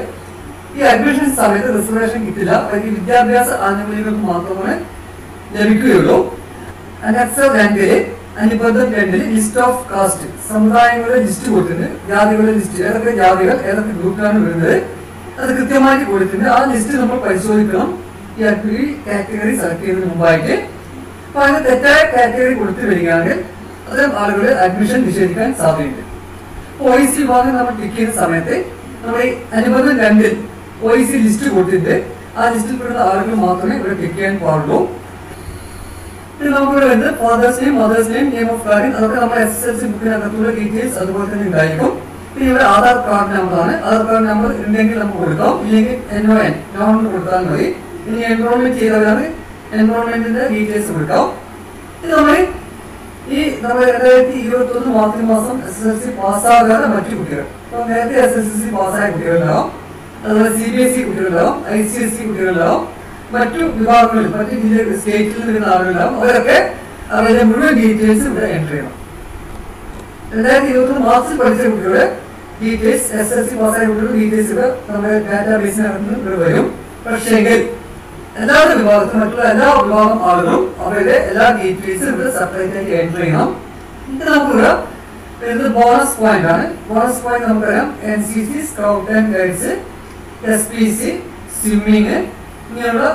S1: ഈ അഡ്മിഷൻ സമയത്ത് റിസർവേഷൻ കിട്ടില്ല. അവർക്ക് വിദ്യാഭ്യാസ ആനുകൂല്യങ്ങൾക്ക് മാത്രമാണ് ലഭിക്കുകയുള്ളൂ. അനക്സർ 2 അനുബന്ധം 2 ലിസ്റ്റ് ഓഫ് കാസ്റ്റ് സമുദായങ്ങളുടെ ലിസ്റ്റ് കൊടുത്തിട്ടുണ്ട്. ജാതികളുടെ ലിസ്റ്റ്, ഏതൊക്കെ ജാതികൾ ഏതൊക്കെ ഗ്രൂപ്പിലാണ് വരുന്നത് അത് കൃത്യമായിട്ട് കൊടുത്തിട്ടുണ്ട്. ആ ലിസ്റ്റ് നമ്മൾ പരിശോധിക്കണം ഈ കാറ്റഗറി സെലക്ട് ചെയ്യുന്നതിന് മുമ്പായിട്ട്. അപ്പൊ അതിന് തെറ്റായ കാറ്റഗറി കൊടുത്തു വരികയാണെങ്കിൽ അത്തരം ആളുകളെ അഡ്മിഷൻ നിഷേധിക്കാൻ സാധ്യതയുണ്ട്. OEC വിഭാഗം നമ്മൾ ടിക്ക് ചെയ്യുന്ന സമയത്ത് നമ്മുടെ അനുബന്ധം 2 OEC ലിസ്റ്റ് കൊടുത്തിട്ട് ആ ലിസ്റ്റിൽ പെടുന്ന ആളുകൾ മാത്രമേ ഇവിടെ ടിക്ക് ചെയ്യാൻ പാടുള്ളൂ. നമുക്കിവിടെ വരുന്നത് fathers name, mothers name, name of guardian, അതൊക്കെ നമ്മുടെ SSLC ബുക്കിനകത്തുള്ള ഡീറ്റെയിൽസ് അതുപോലെ തന്നെ ഉണ്ടായിരിക്കും. പിന്നെ ഇവിടെ ആധാർ കാർഡ് നമ്പറാണ്. ആധാർ കാർഡ് നമ്പർ ഉണ്ടെങ്കിൽ നമുക്ക് കൊടുക്കാം, ഇല്ലെങ്കിൽ NON കൊടുത്താൽ മതി. ഇനി എൻറോൾമെന്റ് ചെയ്തവരാണ് എൻറോൾമെന്റിന്റെ ഡീറ്റെയിൽസ് കൊടുക്കാം. ഇത് നമ്മൾ ഈ നമ്മുടെ 2021 മാർച്ച് മാസം SSLC പാസ്സാകാതെ മറ്റു കുട്ടികൾ, അപ്പോൾ നേരത്തെ SSLC പാസ്സായ കുട്ടികളുണ്ടാവും, അതുപോലെ CBSE കുട്ടികളുണ്ടാവും, ICSE കുട്ടികളുണ്ടാവും, മറ്റു വിഭാഗങ്ങളിൽ മറ്റു സ്റ്റേറ്റിൽ വരുന്ന ആളുകളുണ്ടാവും. അവരൊക്കെ അവരുടെ മുഴുവൻ ഡീറ്റെയിൽസ് ഇവിടെ എൻട്രി ചെയ്യണം. 2021 മാർച്ചിൽ പഠിച്ച കുട്ടികളുടെ ഡീറ്റെയിൽസ്, SSLC പാസ്സായ കുട്ടികളുടെ ഡീറ്റെയിൽസ് ഇവിടെ നമ്മുടെ ഡാറ്റാബേസിനകത്ത് ഇവിടെ വരും. പക്ഷേങ്കിൽ എല്ലാവരുടെ വിഭാഗത്തിലും മറ്റുള്ള എല്ലാ വിഭാഗം ആളുകളും അവരുടെ എല്ലാ ഡീറ്റെയിൽസും ഇവിടെ സെപ്പറേറ്റ് ആയിട്ട് എൻട്രി ചെയ്യണം. ഇത് നമുക്കിവിടെ വരുന്നത് ബോണസ് പോയിന്റ് ആണ്. ബോണസ് പോയിന്റ് നമുക്കറിയാം NCC, scout and guides, SPC, swimming, ഇങ്ങനെയുള്ള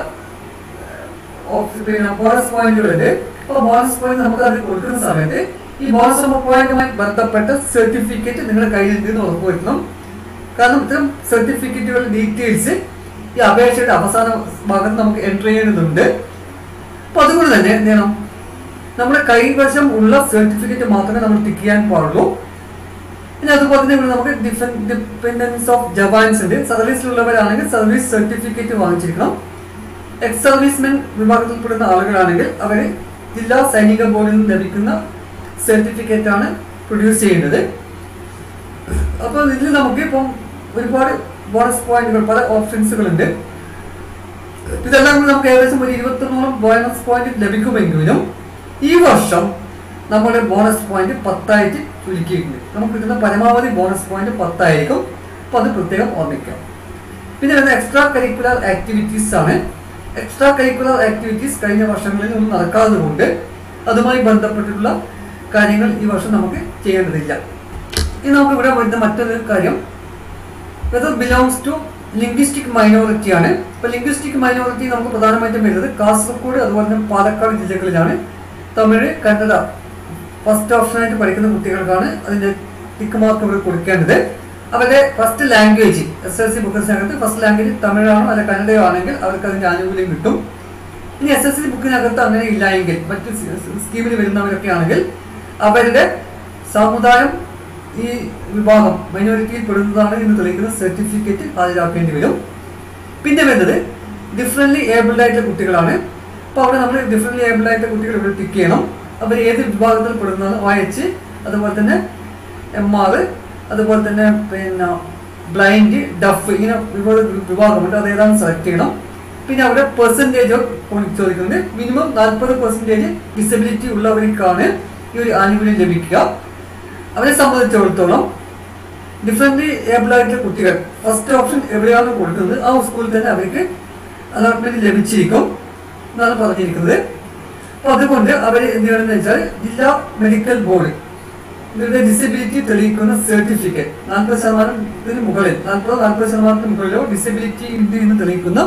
S1: ബോണസ് പോയിന്റുകളുണ്ട്. അപ്പോൾ ബോണസ് പോയിന്റ് നമുക്ക് അത് കൊടുക്കുന്ന സമയത്ത് ഈ ബോണസ് പോയിന്റുമായി ബന്ധപ്പെട്ട സർട്ടിഫിക്കറ്റ് നിങ്ങളുടെ കയ്യിൽ നിന്ന് ഉറപ്പുവരുത്തണം. കാരണം ഇത്തരം സർട്ടിഫിക്കറ്റുകളുടെ ഡീറ്റെയിൽസ് ഈ അപേക്ഷയുടെ അവസാന ഭാഗത്ത് നമുക്ക് എൻട്രി ചെയ്യേണ്ടതുണ്ട്. അപ്പൊ അതുകൊണ്ട് തന്നെ എന്ത് ചെയ്യണം, നമ്മുടെ കൈവശം ഉള്ള സർട്ടിഫിക്കറ്റ് മാത്രമേ നമ്മൾ ടിക്ക് ചെയ്യാൻ പാടുള്ളൂ. പിന്നെ അതുപോലെ തന്നെ ഇവിടെ നമുക്ക് ഡിപ്പെൻഡൻസ് ഓഫ് ജവാൻസ് ഉണ്ട്. സർവീസിലുള്ളവരാണെങ്കിൽ സർവീസ് സർട്ടിഫിക്കറ്റ് വാങ്ങിച്ചിരിക്കണം. എക്സ് സർവീസ്മെൻ വിഭാഗത്തിൽപ്പെടുന്ന ആളുകളാണെങ്കിൽ അവർ ജില്ലാ സൈനിക ബോർഡിൽ നിന്ന് ലഭിക്കുന്ന സർട്ടിഫിക്കറ്റ് ആണ് പ്രൊഡ്യൂസ് ചെയ്യേണ്ടത്. അപ്പോൾ ഇതിൽ നമുക്ക് ഇപ്പം ഒരുപാട് ബോണസ് പോയിന്റുകൾ, പല ഓപ്ഷൻസുകളുണ്ട്. ഇതെല്ലാം കൂടി നമുക്ക് ഏകദേശം ഒരു 21 ബോണസ് പോയിന്റ് ലഭിക്കുമെങ്കിലും ഈ വർഷം നമ്മുടെ ബോണസ് പോയിന്റ് 10 ആയിട്ട് ചുരുക്കിയിട്ടുണ്ട്. നമുക്ക് കിട്ടുന്ന പരമാവധി ബോണസ് പോയിന്റ് 10 ആയിരിക്കും. അപ്പോൾ അത് പ്രത്യേകം ഓർമ്മിക്കാം. പിന്നെ വരുന്ന എക്സ്ട്രാ കരിക്കുലർ ആക്ടിവിറ്റീസ് ആണ്. എക്സ്ട്രാ കരിക്കുലർ ആക്ടിവിറ്റീസ് കഴിഞ്ഞ വർഷങ്ങളിൽ ഒന്നും നടക്കാത്തതുകൊണ്ട് അതുമായി ബന്ധപ്പെട്ടിട്ടുള്ള കാര്യങ്ങൾ ഈ വർഷം നമുക്ക് ചെയ്യേണ്ടതില്ല. ഇനി നമുക്ക് ഇവിടെ വരുന്ന മറ്റൊരു കാര്യം, ഇത് ബിലോങ്സ് ടു ലിംഗ്വിസ്റ്റിക് മൈനോറിറ്റി ആണ്. അപ്പോൾ ലിംഗ്വിസ്റ്റിക് മൈനോറിറ്റി നമുക്ക് പ്രധാനമായിട്ടും വരുന്നത് കാസർഗോഡ് അതുപോലെ തന്നെ പാലക്കാട് ജില്ലകളിലാണ്. തമിഴ്, കന്നഡ ഫസ്റ്റ് ഓപ്ഷനായിട്ട് പഠിക്കുന്ന കുട്ടികൾക്കാണ് അതിൻ്റെ ടിക്ക് മാർക്ക് ഇവിടെ കൊടുക്കേണ്ടത്. അവരുടെ ഫസ്റ്റ് ലാംഗ്വേജ് SSLC ബുക്കിനകത്ത് ഫസ്റ്റ് ലാംഗ്വേജ് തമിഴാണോ അല്ല കന്നഡയോ ആണെങ്കിൽ അവർക്ക് അതിൻ്റെ ആനുകൂല്യം കിട്ടും. ഇനി SSLC ബുക്കിനകത്ത് അങ്ങനെ ഇല്ല എങ്കിൽ മറ്റു സ്കീമിൽ വരുന്നവരൊക്കെ ആണെങ്കിൽ അവരുടെ സമുദായം ഈ വിഭാഗം മൈനോറിറ്റിയിൽ പെടുന്നതാണ് എന്ന് തെളിയിക്കുന്ന സർട്ടിഫിക്കറ്റ് ഹാജരാക്കേണ്ടി വരും. പിന്നെ വരുന്നത് ഡിഫറൻ്റ്ലി ഏബിൾഡ് ആയിട്ടുള്ള കുട്ടികളാണ്. അപ്പോൾ അവിടെ നമ്മൾ ഡിഫറൻ്റ്ലി ഏബിൾഡ് ആയിട്ടുള്ള കുട്ടികൾ ഇവിടെ ടിക്ക് ചെയ്യണം. അവർ ഏത് വിഭാഗത്തിൽ പെടുന്നതാണ്, OH, അതുപോലെ തന്നെ MR, അതുപോലെ തന്നെ പിന്നെ ബ്ലൈൻഡ്, ഡഫ്, ഇങ്ങനെ വിഭാഗമുണ്ട്. അത് ഏതാണെന്ന് സെലക്ട് ചെയ്യണം. പിന്നെ അവിടെ പെർസെൻറ്റേജ് ചോദിക്കുന്നത് മിനിമം 40% ഡിസബിലിറ്റി ഉള്ളവർക്കാണ് ഈ ഒരു ആനുകൂല്യം ലഭിക്കുക. അവരെ സംബന്ധിച്ചിടത്തോളം ഡിഫറൻ്റ്ലി ഏബിൾ ആയിട്ടുള്ള കുട്ടികൾ ഫസ്റ്റ് ഓപ്ഷൻ എവിടെയാണ് കൊടുക്കുന്നത് ആ സ്കൂളിൽ തന്നെ അവർക്ക് അലോട്ട്മെന്റ് ലഭിച്ചിരിക്കും എന്നാണ് പറഞ്ഞിരിക്കുന്നത്. അപ്പോൾ അതുകൊണ്ട് അവർ എന്ത് ചെയ്യണമെന്ന് വെച്ചാൽ ജില്ലാ മെഡിക്കൽ ബോർഡ് ഇവരുടെ ഡിസബിലിറ്റി തെളിയിക്കുന്ന സർട്ടിഫിക്കറ്റ് 40% മുകളിൽ 40% മുകളിലോ ഡിസബിലിറ്റി ഉണ്ട് എന്ന് തെളിയിക്കുന്ന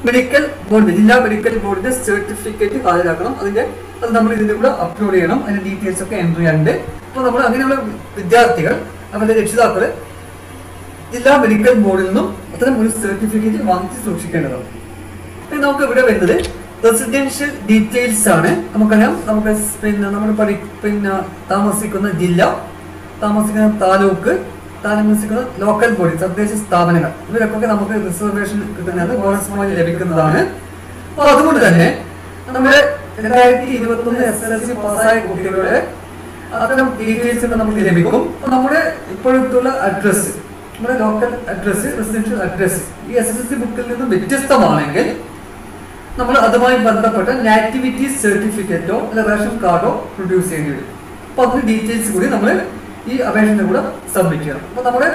S1: മെഡിക്കൽ ബോർഡ്, ജില്ലാ മെഡിക്കൽ ബോർഡിന്റെ സർട്ടിഫിക്കറ്റ് ഹാജരാക്കണം. അത് നമ്മൾ ഇതിന്റെ കൂടെ അപ്ലോഡ് ചെയ്യണം. അതിന്റെ ഡീറ്റെയിൽസ് ഒക്കെ എൻട്രി ചെയ്യാനുണ്ട്. അപ്പോൾ നമ്മൾ അങ്ങനെയുള്ള വിദ്യാർത്ഥികൾ അവരുടെ രക്ഷിതാക്കള് ജില്ലാ മെഡിക്കൽ ബോർഡിൽ നിന്നും അത്തരം ഒരു സർട്ടിഫിക്കറ്റ് വാങ്ങിച്ച് സൂക്ഷിക്കേണ്ടതാണ്. നമുക്ക് ഇവിടെ വരുന്നത് റെസിഡൻഷ്യൽ ഡീറ്റെയിൽസ് ആണ്. നമുക്കറിയാം, നമുക്ക് പിന്നെ നമ്മൾ താമസിക്കുന്ന ജില്ല, താമസിക്കുന്ന താലൂക്ക്, താമസിക്കുന്ന ലോക്കൽ ബോഡി, തദ്ദേശ സ്ഥാപനങ്ങൾ, ഇവരൊക്കെ നമുക്ക് റിസർവേഷൻ കിട്ടുന്നത് ബോണസ് പോയിന്റ് ലഭിക്കുന്നതാണ്. അപ്പോൾ അതുകൊണ്ട് തന്നെ നമ്മുടെ 2021 SSLC പാസ്സായ കുട്ടികളുടെ അത്തരം ഡീറ്റെയിൽസ് നമുക്ക് ലഭിക്കും. അപ്പോൾ നമ്മുടെ ഇപ്പോഴത്തുള്ള അഡ്രസ്സ്, നമ്മുടെ ലോക്കൽ അഡ്രസ്സ്, റെസിഡൻഷ്യൽ അഡ്രസ്സ് ഈ SSLC ബുക്കിൽ നിന്നും വ്യത്യസ്തമാണെങ്കിൽ നമ്മൾ അതുമായി ബന്ധപ്പെട്ട നാറ്റിവിറ്റി സർട്ടിഫിക്കറ്റോ അല്ല റേഷൻ കാർഡോ പ്രൊഡ്യൂസ് ചെയ്യേണ്ടി വരും. അപ്പോൾ അതിന് ഡീറ്റെയിൽസ് കൂടി നമ്മൾ ഈ അപേക്ഷയുടെ കൂടെ സബ്മിറ്റ് ചെയ്യണം. അപ്പോൾ നമ്മുടെ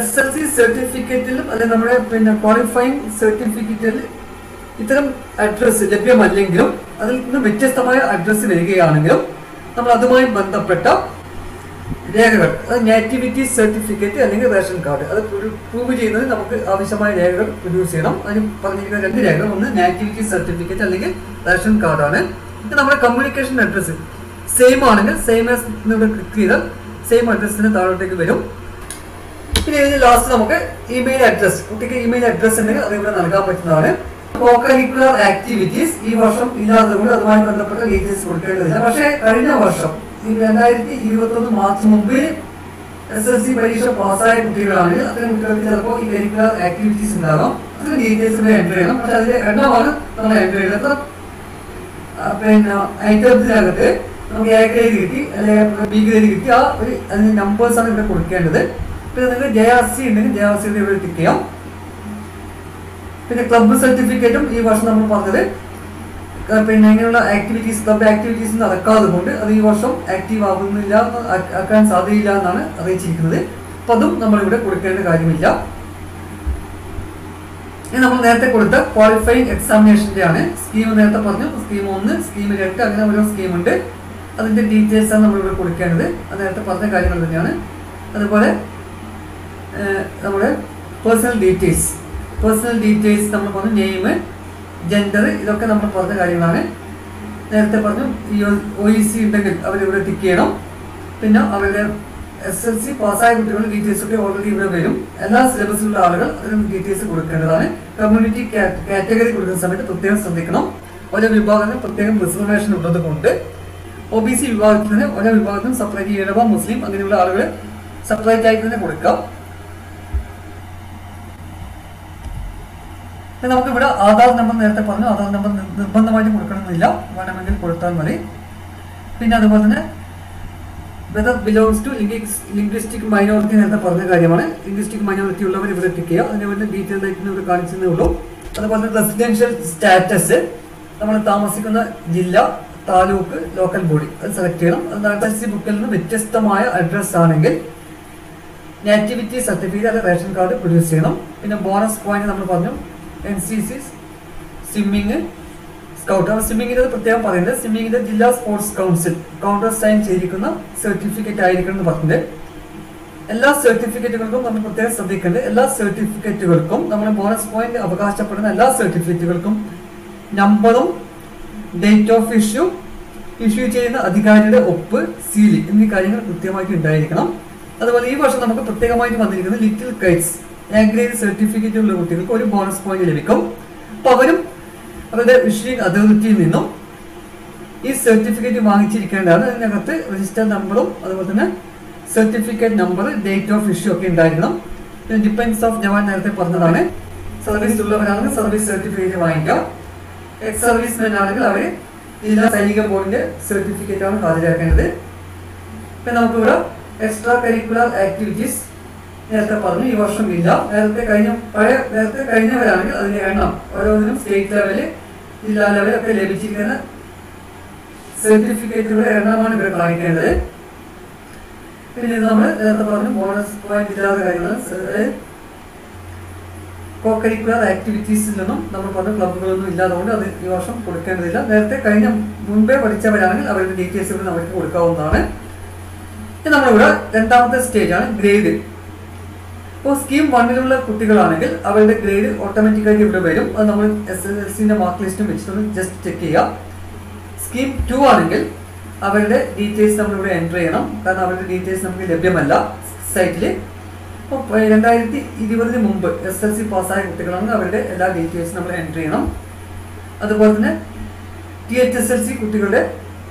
S1: SSLC സർട്ടിഫിക്കറ്റിലും അല്ലെങ്കിൽ നമ്മുടെ ക്വാളിഫയിങ് സർട്ടിഫിക്കറ്റിൽ ഇത്തരം അഡ്രസ്സ് ലഭ്യമല്ലെങ്കിലും അതിൽ നിന്ന് വ്യത്യസ്തമായ അഡ്രസ്സ് വരികയാണെങ്കിലും നമ്മൾ അതുമായി ബന്ധപ്പെട്ട രേഖകൾ, അത് നാറ്റിവിറ്റി സർട്ടിഫിക്കറ്റ് അല്ലെങ്കിൽ റേഷൻ കാർഡ്, അത് പ്രൂവ് ചെയ്യുന്നതിന് നമുക്ക് ആവശ്യമായ രേഖകൾ പ്രൊഡ്യൂസ് ചെയ്യണം. അതിന് പറഞ്ഞിരിക്കുന്ന 2 രേഖകൾ, ഒന്ന് നാറ്റിവിറ്റി സർട്ടിഫിക്കറ്റ് അല്ലെങ്കിൽ റേഷൻ കാർഡാണ്. ഇത് നമ്മുടെ കമ്മ്യൂണിക്കേഷൻ അഡ്രസ്സ് സെയിം ആണെങ്കിൽ സെയിം ആസ് ക്ലിക്ക് ചെയ്താൽ സെയിം അഡ്രസ്സിന് താഴോട്ടേക്ക് വരും. പിന്നെ ഇതിന് ലാസ്റ്റ് നമുക്ക് ഇമെയിൽ അഡ്രസ്, കുട്ടിക്ക് ഇമെയിൽ അഡ്രസ് ഉണ്ടെങ്കിൽ അത് ഇവിടെ നൽകാൻ പറ്റുന്നതാണ്. കോ കരിക്കുലർ ആക്ടിവിറ്റീസ് ഈ വർഷം ഇല്ലാത്തതുകൊണ്ട് അതുമായി ബന്ധപ്പെട്ട ഡീറ്റെയിൽസ് കൊടുക്കേണ്ടതില്ല. പക്ഷേ കഴിഞ്ഞ വർഷം 2021 മാർച്ച് മുമ്പ് SSLC പരീക്ഷ പാസ്സായ കുട്ടികളാണെങ്കിൽ അത്തരം കുട്ടികൾക്ക് ചിലപ്പോൾ ഈ കരിക്കുലർ ആക്ടിവിറ്റീസ് ഉണ്ടാകാം. അത്തരം ഡീറ്റെയിൽസ് എൻ്റർ ചെയ്യണം. പക്ഷെ അതിന്റെ എണ്ണമാണ് നമ്മൾ എൻ്റർ ചെയ്യുന്നത്. പിന്നെ ഐറ്റത്തിനകത്ത് നമുക്ക് A ഗ്രേഡ് കിട്ടി അല്ലെങ്കിൽ B ഗ്രേഡ് കിട്ടി, ആ ഒരു അതിന്റെ നമ്പേഴ്സാണ് ഇവിടെ കൊടുക്കേണ്ടത്. പിന്നെ നിങ്ങൾക്ക് JRC ഉണ്ടെങ്കിൽ JRC ഇവിടെ ടിക്ക് ചെയ്യാം. പിന്നെ ക്ലബ് സർട്ടിഫിക്കറ്റും ഈ വർഷം നമ്മൾ പറഞ്ഞത് പിന്നെ ഇങ്ങനെയുള്ള ആക്ടിവിറ്റീസ്, ക്ലബ് ആക്ടിവിറ്റീസ് നടക്കാതെ കൊണ്ട് അത് ഈ വർഷം ആക്റ്റീവ് ആകുന്നില്ല, ആക്കാൻ സാധ്യതയില്ല എന്നാണ് അറിയിച്ചിരിക്കുന്നത്. അപ്പം അതും നമ്മളിവിടെ കൊടുക്കേണ്ട കാര്യമില്ല. ഇനി നമ്മൾ നേരത്തെ കൊടുത്ത ക്വാളിഫയിങ് എക്സാമിനേഷൻ്റെ ആണ്. സ്കീം നേരത്തെ പറഞ്ഞു, സ്കീം 1, സ്കീം 2, അങ്ങനെ ഓരോ സ്കീമുണ്ട്. അതിൻ്റെ ഡീറ്റെയിൽസാണ് നമ്മളിവിടെ കൊടുക്കേണ്ടത്. അത് നേരത്തെ പറഞ്ഞ കാര്യങ്ങൾ തന്നെയാണ്. അതുപോലെ നമ്മുടെ പേഴ്സണൽ ഡീറ്റെയിൽസ് നമ്മൾ പറഞ്ഞു, നെയിം, ജെൻഡർ, ഇതൊക്കെ നമ്മൾ പറഞ്ഞ കാര്യങ്ങളാണ്. നേരത്തെ പറഞ്ഞു ഈ OEC ഉണ്ടെങ്കിൽ അവരിവിടെ ടിക്ക് ചെയ്യണം. പിന്നെ അവരുടെ SSLC പാസ്സായ കുട്ടികളുടെ ഡീറ്റെയിൽസ് ഒക്കെ ഓൾറെഡി ഇവിടെ വരും. എല്ലാ സിലബസിലുള്ള ആളുകൾ അതിന് ഡീറ്റെയിൽസ് കൊടുക്കേണ്ടതാണ്. കമ്മ്യൂണിറ്റി കാറ്റഗറി കൊടുക്കുന്ന സമയത്ത് പ്രത്യേകം ശ്രദ്ധിക്കണം. ഓരോ വിഭാഗത്തിന് പ്രത്യേകം റിസർവേഷൻ ഉള്ളത് കൊണ്ട് OBC വിഭാഗത്തിന് ഓരോ വിഭാഗത്തിനും സെപ്പറേറ്റ് ഈഴവ, മുസ്ലിം അങ്ങനെയുള്ള ആളുകൾ സെപ്പറേറ്റ് ആയിട്ട് തന്നെ കൊടുക്കാം. നമുക്കിവിടെ ആധാർ നമ്പർ നേരത്തെ പറഞ്ഞു, ആധാർ നമ്പർ നിർബന്ധമായിട്ട് കൊടുക്കണമെന്നില്ല, വേണമെങ്കിൽ കൊടുത്താൽ മതി. പിന്നെ അതുപോലെ തന്നെ whether belongs to linguistic minority നേരത്തെ പറഞ്ഞ കാര്യമാണ്. ലിംഗ്വിസ്റ്റിക് മൈനോറിറ്റി ഉള്ളവർ ഇവിടെ ടിക്ക് ചെയ്യുക. അതിനെ വേണ്ടി ഡീറ്റെയിൽ ആയിട്ട് ഇവിടെ കാണിച്ചതേ ഉള്ളൂ. അതുപോലെ തന്നെ റെസിഡൻഷ്യൽ സ്റ്റാറ്റസ്, നമ്മൾ താമസിക്കുന്ന ജില്ല, താലൂക്ക്, ലോക്കൽ ബോഡി അത് സെലക്ട് ചെയ്യണം. അത് SSLC ബുക്കിൽ നിന്ന് വ്യത്യസ്തമായ അഡ്രസ് ആണെങ്കിൽ നാറ്റിവിറ്റി സർട്ടിഫിക്കറ്റ് അല്ലെങ്കിൽ റേഷൻ കാർഡ് പ്രൊഡ്യൂസ് ചെയ്യണം. പിന്നെ ബോണസ് പോയിന്റ് നമ്മൾ പറഞ്ഞു, NCC, സ്വിമ്മിങ്, സ്കൗട്ട്. സ്വിമ്മിങ്ങിൻ്റെ പ്രത്യേകം പറയുന്നത് സ്വിമ്മിങ്ങിൻ്റെ ജില്ലാ സ്പോർട്സ് കൗൺസിൽ കൗണ്ടർ സൈൻ ചെയ്തിരിക്കുന്ന സർട്ടിഫിക്കറ്റ് ആയിരിക്കണം എന്ന് പറഞ്ഞത്. എല്ലാ സർട്ടിഫിക്കറ്റുകൾക്കും നമ്മൾ പ്രത്യേകം ശ്രദ്ധിക്കേണ്ടത്, എല്ലാ സർട്ടിഫിക്കറ്റുകൾക്കും നമ്മൾ ബോണസ് പോയിന്റ് അവകാശപ്പെടുന്ന എല്ലാ സർട്ടിഫിക്കറ്റുകൾക്കും നമ്പറും ഡേറ്റ് ഓഫ് ഇഷ്യൂ ചെയ്യുന്ന അധികാരിയുടെ ഒപ്പ്, സീല് എന്നീ കാര്യങ്ങൾ കൃത്യമായിട്ട് ഉണ്ടായിരിക്കണം. അതുപോലെ ഈ വർഷം നമുക്ക് പ്രത്യേകമായിട്ട് വന്നിരിക്കുന്നത് little Kites A grade certificate ഉള്ള കുട്ടികൾക്ക് ഒരു ബോണസ് പോയിന്റ് ലഭിക്കും. അപ്പോൾ അവരും അവരുടെ ഇഷ്യൂയിങ് അതോറിറ്റിയിൽ നിന്നും ഈ സർട്ടിഫിക്കറ്റ് വാങ്ങിച്ചിരിക്കേണ്ടതാണ്. അതിനകത്ത് രജിസ്റ്റർ നമ്പറും അതുപോലെ തന്നെ certificate number, date of issue ഒക്കെ ഉണ്ടായിരിക്കണം. പിന്നെ ഡിഫൻസ് ഓഫ് ജവാൻ നേരത്തെ പറഞ്ഞതാണ്. സർവീസ് ഉള്ളവരാണെങ്കിൽ സർവീസ് സർട്ടിഫിക്കറ്റ് വാങ്ങിക്കാം. എക്സ് സർവീസ് മെൻ ആണെങ്കിൽ അവർ ജില്ലാ സൈനിക ബോർഡിന്റെ സർട്ടിഫിക്കറ്റ് ആണ് ഹാജരാക്കേണ്ടത്. പിന്നെ നമുക്കിവിടെ എക്സ്ട്രാ കരിക്കുലർ ആക്ടിവിറ്റീസ് നേരത്തെ പറഞ്ഞു ഈ വർഷം ഇല്ല. നേരത്തെ കഴിഞ്ഞവരാണെങ്കിൽ അതിന്റെ എണ്ണം ഓരോന്നിനും സ്റ്റേറ്റ് ലെവല്, ജില്ലാ ലെവലൊക്കെ ലഭിച്ചിരിക്കുന്ന സർട്ടിഫിക്കറ്റുകളുടെ എണ്ണമാണ് ഇവിടെ കാണിക്കേണ്ടത്. പിന്നെ ഇത് നമ്മൾ നേരത്തെ പറഞ്ഞു ബോണസ് പോയിന്റ് ഇല്ലാത്ത കാര്യങ്ങൾ. കോ കരിക്കുലർ ആക്ടിവിറ്റീസിൽ നിന്നും നമ്മൾ പറഞ്ഞ ക്ലബുകളൊന്നും ഇല്ലാത്തതുകൊണ്ട് അത് ഈ വർഷം കൊടുക്കേണ്ടതില്ല. നേരത്തെ മുൻപേ പഠിച്ചവരാണെങ്കിൽ അവരുടെ ഡീറ്റെയിൽസ് ഇവിടെ നമുക്ക് കൊടുക്കാവുന്നതാണ്. നമ്മളിവിടെ രണ്ടാമത്തെ സ്റ്റേജാണ് ഗ്രേഡ്. ഇപ്പോൾ സ്കീം 1ലുള്ള കുട്ടികളാണെങ്കിൽ അവരുടെ ഗ്രേഡ് ഓട്ടോമാറ്റിക്കായിട്ട് ഇവിടെ വരും. അത് നമ്മൾ SSLCന്റെ മാർക്ക് ലിസ്റ്റും വെച്ചിട്ടൊന്ന് ജസ്റ്റ് ചെക്ക് ചെയ്യാം. സ്കീം 2 ആണെങ്കിൽ അവരുടെ ഡീറ്റെയിൽസ് നമ്മളിവിടെ എൻ്റർ ചെയ്യണം. കാരണം അവരുടെ ഡീറ്റെയിൽസ് നമുക്ക് ലഭ്യമല്ല സൈറ്റിൽ. അപ്പോൾ 2020 മുമ്പ് SSLC പാസ്സായ കുട്ടികളാണെങ്കിൽ അവരുടെ എല്ലാ ഡീറ്റെയിൽസും നമ്മൾ എൻ്റർ ചെയ്യണം. അതുപോലെ തന്നെ THSLC കുട്ടികളുടെ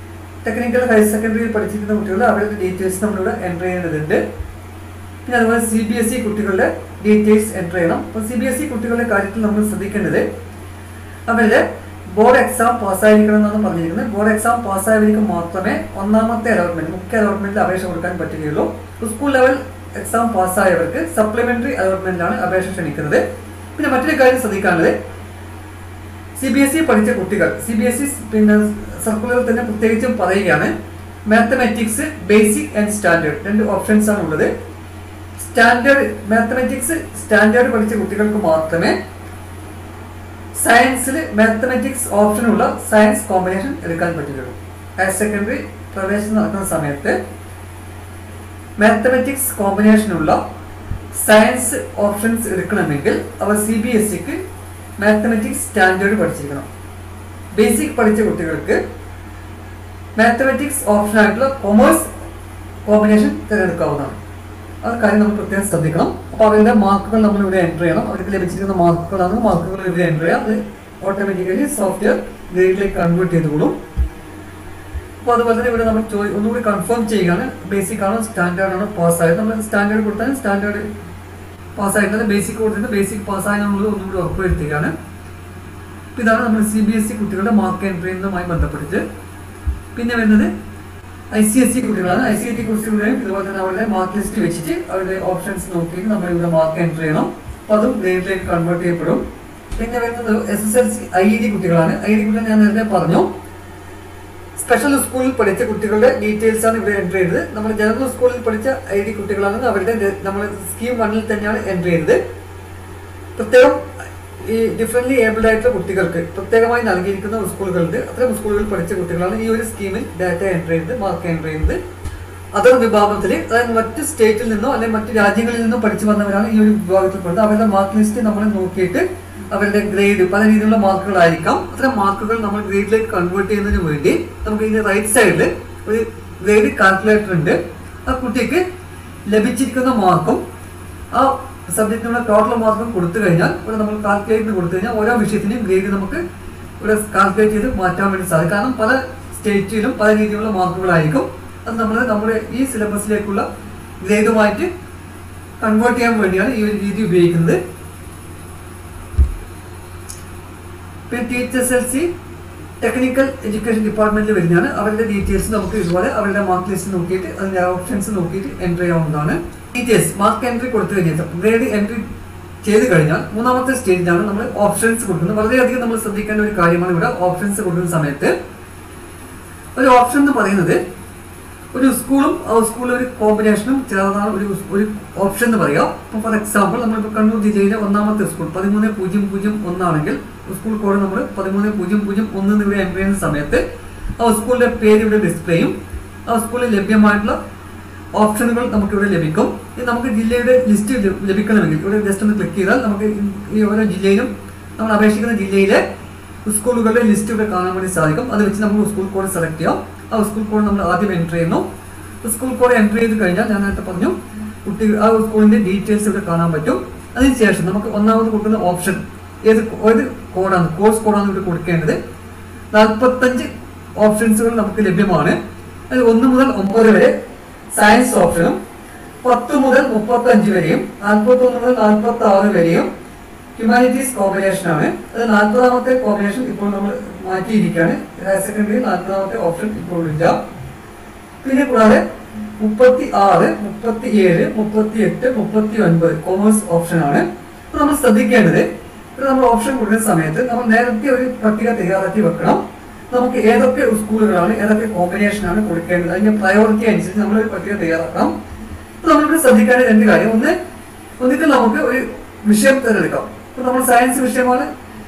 S1: ടെക്നിക്കൽ ഹയർ സെക്കൻഡറിയിൽ പഠിച്ചിരിക്കുന്ന കുട്ടികളുടെ അവരുടെ ഡീറ്റെയിൽസ് നമ്മളിവിടെ എൻ്റർ ചെയ്യേണ്ടതുണ്ട്. പിന്നെ അതുപോലെ CBSE കുട്ടികളുടെ ഡീറ്റെയിൽസ് എൻ്റർ ചെയ്യണം. അപ്പോൾ CBSE കുട്ടികളുടെ കാര്യത്തിൽ നമ്മൾ ശ്രദ്ധിക്കേണ്ടത് അവരുടെ ബോർഡ് എക്സാം പാസ്സായിരിക്കണം എന്നാണ് പറഞ്ഞിരിക്കുന്നത്. ബോർഡ് എക്സാം പാസ്സായവർക്ക് മാത്രമേ ഒന്നാമത്തെ അലോട്ട്മെന്റ്, മുഖ്യ അലോട്ട്മെന്റിൽ അപേക്ഷ കൊടുക്കാൻ പറ്റുകയുള്ളൂ. സ്കൂൾ ലെവൽ എക്സാം പാസ്സായവർക്ക് സപ്ലിമെന്ററി അലോട്ട്മെന്റിലാണ് അപേക്ഷ ക്ഷണിക്കുന്നത്. പിന്നെ മറ്റൊരു കാര്യം ശ്രദ്ധിക്കാനുള്ളത്, CBSE പഠിച്ച കുട്ടികൾ, CBSE പിന്നെ സർക്കുലറിൽ തന്നെ പ്രത്യേകിച്ചും പറയുകയാണ്, mathematics basic and standard 2 options ആണ് ഉള്ളത്. മാത്തമാറ്റിക്സ് സ്റ്റാൻഡേർഡ് പഠിച്ച കുട്ടികൾക്ക് മാത്രമേ സയൻസിൽ മാത്തമാറ്റിക്സ് ഓപ്ഷനുള്ള സയൻസ് കോമ്പിനേഷൻ എടുക്കാൻ പറ്റുകയുള്ളൂ. ഹയർ സെക്കൻഡറി പ്രവേശനം നടക്കുന്ന സമയത്ത് മാത്തമാറ്റിക്സ് കോമ്പിനേഷനുള്ള സയൻസ് ഓപ്ഷൻസ് എടുക്കണമെങ്കിൽ അവർ CBSEക്ക് മാത്തമാറ്റിക്സ് സ്റ്റാൻഡേർഡ് പഠിച്ചിരിക്കണം. ബേസിക് പഠിച്ച കുട്ടികൾക്ക് മാത്തമാറ്റിക്സ് ഓപ്ഷനായിട്ടുള്ള കൊമേഴ്സ് കോമ്പിനേഷൻ തിരഞ്ഞെടുക്കാവുന്നതാണ്. ആ കാര്യം നമ്മൾ പ്രത്യേകം ശ്രദ്ധിക്കണം. അപ്പോൾ അവരുടെ മാർക്കുകൾ നമ്മൾ ഇവിടെ എൻ്റർ ചെയ്യണം. അവർക്ക് ലഭിച്ചിരിക്കുന്ന മാർക്കുകളാണ് മാർക്കുകൾ ഇവിടെ എൻ്റർ ചെയ്യാം. അത് ഓട്ടോമാറ്റിക്കലി സോഫ്റ്റ്വെയർ ഗ്രേഡിലേക്ക് കൺവേർട്ട് ചെയ്തുകൊള്ളും. അപ്പോൾ അതുപോലെ തന്നെ ഇവിടെ നമ്മൾ ഒന്നുകൂടി കൺഫേം ചെയ്യുകയാണ്, ബേസിക് ആണോ സ്റ്റാൻഡേർഡ് ആണോ പാസ്സായത്. നമ്മൾ സ്റ്റാൻഡേർഡ് കൊടുത്താൽ സ്റ്റാൻഡേർഡ് പാസ്സായിട്ടത്, ബേസിക് കൊടുത്തിട്ട് ബേസിക് പാസ്സായെന്നുള്ളത് ഒന്നുകൂടി ഉറപ്പുവരുത്തുകയാണ്. ഇതാണ് നമ്മൾ CBSE കുട്ടികളുടെ മാർക്ക് എൻട്രി ചെയ്യുന്നതുമായി ബന്ധപ്പെട്ടിട്ട്. പിന്നെ വരുന്നത് ICSE കുട്ടികളാണ്. ICSE കുട്ടികളെയും ഇതുപോലെ തന്നെ അവരുടെ മാർക്ക് ലിസ്റ്റ് വെച്ചിട്ട് അവരുടെ ഓപ്ഷൻസ് നോക്കിയിട്ട് നമ്മൾ ഇവിടെ മാർക്ക് എൻട്രി ചെയ്യണം. അപ്പോൾ അതും ഗ്രേഡിലേക്ക് കൺവേർട്ട് ചെയ്യപ്പെടും. പിന്നെ വരുന്നത് SSLC IED കുട്ടികളാണ്. IED കുട്ടികൾ ഞാൻ നേരത്തെ പറഞ്ഞു, സ്പെഷ്യൽ സ്കൂളിൽ പഠിച്ച കുട്ടികളുടെ ഡീറ്റെയിൽസ് ആണ് ഇവിടെ എൻട്രി ചെയ്തത്. നമ്മൾ ജനറൽ സ്കൂളിൽ പഠിച്ച IED കുട്ടികളാണ് അവരുടെ നമ്മൾ സ്കീം 1-ൽ തന്നെയാണ് എൻട്രി ചെയ്തത്. പ്രത്യേകം ഈ ഡിഫറൻ്റ്ലി ഏബിൾഡ് ആയിട്ടുള്ള കുട്ടികൾക്ക് പ്രത്യേകമായി നൽകിയിരിക്കുന്ന സ്കൂളുകളുണ്ട്. അത്തരം സ്കൂളുകളിൽ പഠിച്ച കുട്ടികളാണ് ഈ ഒരു സ്കീമിൽ ഡാറ്റ എൻട്രി ചെയ്ത് മാർക്ക് എൻട്രി ചെയ്യുന്നത്. അതർ വിഭാഗത്തിൽ, അതായത് മറ്റ് സ്റ്റേറ്റിൽ നിന്നോ അല്ലെങ്കിൽ മറ്റ് രാജ്യങ്ങളിൽ നിന്നോ പഠിച്ചു വന്നവരാണ് ഈ ഒരു വിഭാഗത്തിൽ പെടുന്നത്. അവരുടെ മാർക്ക് ലിസ്റ്റ് നമ്മൾ നോക്കിയിട്ട് അവരുടെ ഗ്രേഡ് പല രീതിയിലുള്ള മാർക്കുകളായിരിക്കാം. അത്തരം മാർക്കുകൾ നമ്മൾ ഗ്രേഡിലേക്ക് കൺവേർട്ട് ചെയ്യുന്നതിന് വേണ്ടി നമുക്ക് ഇതിന്റെ റൈറ്റ് സൈഡിൽ ഒരു ഗ്രേഡ് കാൽക്കുലേറ്റർ ഉണ്ട്. ആ കുട്ടിക്ക് ലഭിച്ചിരിക്കുന്ന മാർക്കും ആ സബ്ജക്റ്റിനുള്ള ടോട്ടൽ മാർക്കും കൊടുത്തു കഴിഞ്ഞാൽ ഇവിടെ നമ്മൾ കാൽക്കുലേറ്റ് കൊടുത്തു കഴിഞ്ഞാൽ ഓരോ വിഷയത്തിനും ഗ്രേഡ് നമുക്ക് ഇവിടെ കാൽക്കുലേറ്റ് ചെയ്ത് മാറ്റാൻ വേണ്ടി സാധിക്കും. കാരണം പല സ്റ്റേറ്റിലും പല രീതിയിലുള്ള മാർക്കുകളായിരിക്കും. അത് നമ്മൾ നമ്മുടെ ഈ സിലബസിലേക്കുള്ള ഗ്രേഡുമായിട്ട് കൺവേർട്ട് ചെയ്യാൻ വേണ്ടിയാണ് ഈ ഒരു രീതി ഉപയോഗിക്കുന്നത്. പിന്നെ THSLC ടെക്നിക്കൽ എഡ്യൂക്കേഷൻ ഡിപ്പാർട്ട്മെന്റിൽ വരുന്നതാണ്. അവരുടെ ഡീറ്റെയിൽസ് നമുക്ക് ഇതുപോലെ അവരുടെ മാർക്ക് ലിസ്റ്റ് നോക്കിയിട്ട് അതിന്റെ ഓപ്ഷൻസ് നോക്കിയിട്ട് എൻട്രി ചെയ്യാവുന്നതാണ്. ഡീറ്റെയിൽസ് മാർക്ക് എൻട്രി കൊടുത്തു കഴിഞ്ഞാൽ ഗ്രേഡ് എൻട്രി ചെയ്ത് കഴിഞ്ഞാൽ മൂന്നാമത്തെ സ്റ്റേജിലാണ് നമ്മൾ ഓപ്ഷൻസ് കൊടുക്കുന്നത്. വളരെയധികം നമ്മൾ ശ്രദ്ധിക്കേണ്ട ഒരു കാര്യമാണ് ഇവിടെ ഓപ്ഷൻസ് കൊടുക്കുന്ന സമയത്ത്. ഒരു ഓപ്ഷൻ എന്ന് പറയുന്നത് ഒരു സ്കൂളും ആ സ്കൂളിൽ ഒരു കോമ്പിനേഷനും ചേർന്നാണ് ഒരു ഓപ്ഷൻ എന്ന് പറയാം. അപ്പോൾ ഫോർ എക്സാമ്പിൾ നമ്മളിപ്പോൾ കണ്ണൂർ ജില്ലയിലെ ഒന്നാമത്തെ സ്കൂൾ 13,001 ആണെങ്കിൽ സ്കൂൾ കോഡ് നമ്മൾ 13,001 എന്നിവിടെ എൻട്രി ചെയ്യുന്ന സമയത്ത് ആ സ്കൂളിന്റെ പേര് ഇവിടെ ഡിസ്പ്ലേയും ആ സ്കൂളിൽ ലഭ്യമായിട്ടുള്ള ഓപ്ഷനുകൾ നമുക്കിവിടെ ലഭിക്കും. നമുക്ക് ജില്ലയുടെ ലിസ്റ്റ് ലഭിക്കണമെങ്കിൽ ഇവിടെ ജസ്റ്റ് ഒന്ന് ക്ലിക്ക് ചെയ്താൽ നമുക്ക് ഈ ഓരോ ജില്ലയിലും നമ്മൾ അപേക്ഷിക്കുന്ന ജില്ലയിലെ സ്കൂളുകളുടെ ലിസ്റ്റ് ഇവിടെ കാണാൻ വേണ്ടി സാധിക്കും. അത് വെച്ച് നമുക്ക് സ്കൂൾ കോഡ് സെലക്ട് ചെയ്യാം. ആ സ്കൂൾ കോഡ് നമ്മൾ ആദ്യം എൻട്രി ചെയ്യുന്നു. സ്കൂൾ കോഡ് എൻട്രി ചെയ്ത് കഴിഞ്ഞാൽ ഞാൻ നേരത്തെ പറഞ്ഞു കുട്ടി ആ സ്കൂളിന്റെ ഡീറ്റെയിൽസ് ഇവിടെ കാണാൻ പറ്റും. അതിനുശേഷം നമുക്ക് ഒന്നാമത് കൊടുക്കുന്ന ഓപ്ഷൻ ഏത് കോഡാണ്, കോഴ്സ് കോഡാണ് ഇവിടെ കൊടുക്കേണ്ടത്. 45 ഓപ്ഷൻസുകൾ നമുക്ക് ലഭ്യമാണ്. അതിൽ 1 മുതൽ 9 വരെ സയൻസ് ഓപ്ഷനും 10 മുതൽ 35 വരെയും 41 മുതൽ 46 വരെയും ഹ്യൂമാനിറ്റീസ് കോമ്പിനേഷൻ ആണ്. അത് 40ാമത്തെ കോമ്പിനേഷൻ ഇപ്പോൾ നമ്മൾ മാറ്റിയിരിക്കുകയാണ്. ഹയർ സെക്കൻഡറി 40ാമത്തെ ഓപ്ഷൻ ഇപ്പോൾ ഇല്ല. പിന്നെ കൂടാതെ 36, 37, 38, 39 കോമേഴ്സ് ഓപ്ഷൻ ആണ്. അപ്പോൾ നമ്മൾ ശ്രദ്ധിക്കേണ്ടത് ഇവിടെ നമ്മൾ ഓപ്ഷൻ കൊടുക്കുന്ന സമയത്ത് നമ്മൾ നേരത്തെ ഒരു പട്ടിക തയ്യാറാക്കി വെക്കണം. നമുക്ക് ഏതൊക്കെ സ്കൂളുകളാണ് ഏതൊക്കെ കോമ്പിനേഷനാണ് കൊടുക്കേണ്ടത് അതിന്റെ പ്രയോറിറ്റി അനുസരിച്ച് നമ്മൾ ഒരു പട്ടിക തയ്യാറാക്കണം. അപ്പോൾ നമ്മളിവിടെ ശ്രദ്ധിക്കേണ്ട 2 കാര്യം. ഒന്നിക്കൽ നമുക്ക് ഒരു വിഷയം തിരഞ്ഞെടുക്കാം. ഇപ്പോൾ നമ്മൾ സയൻസ് വിഷയമാണ്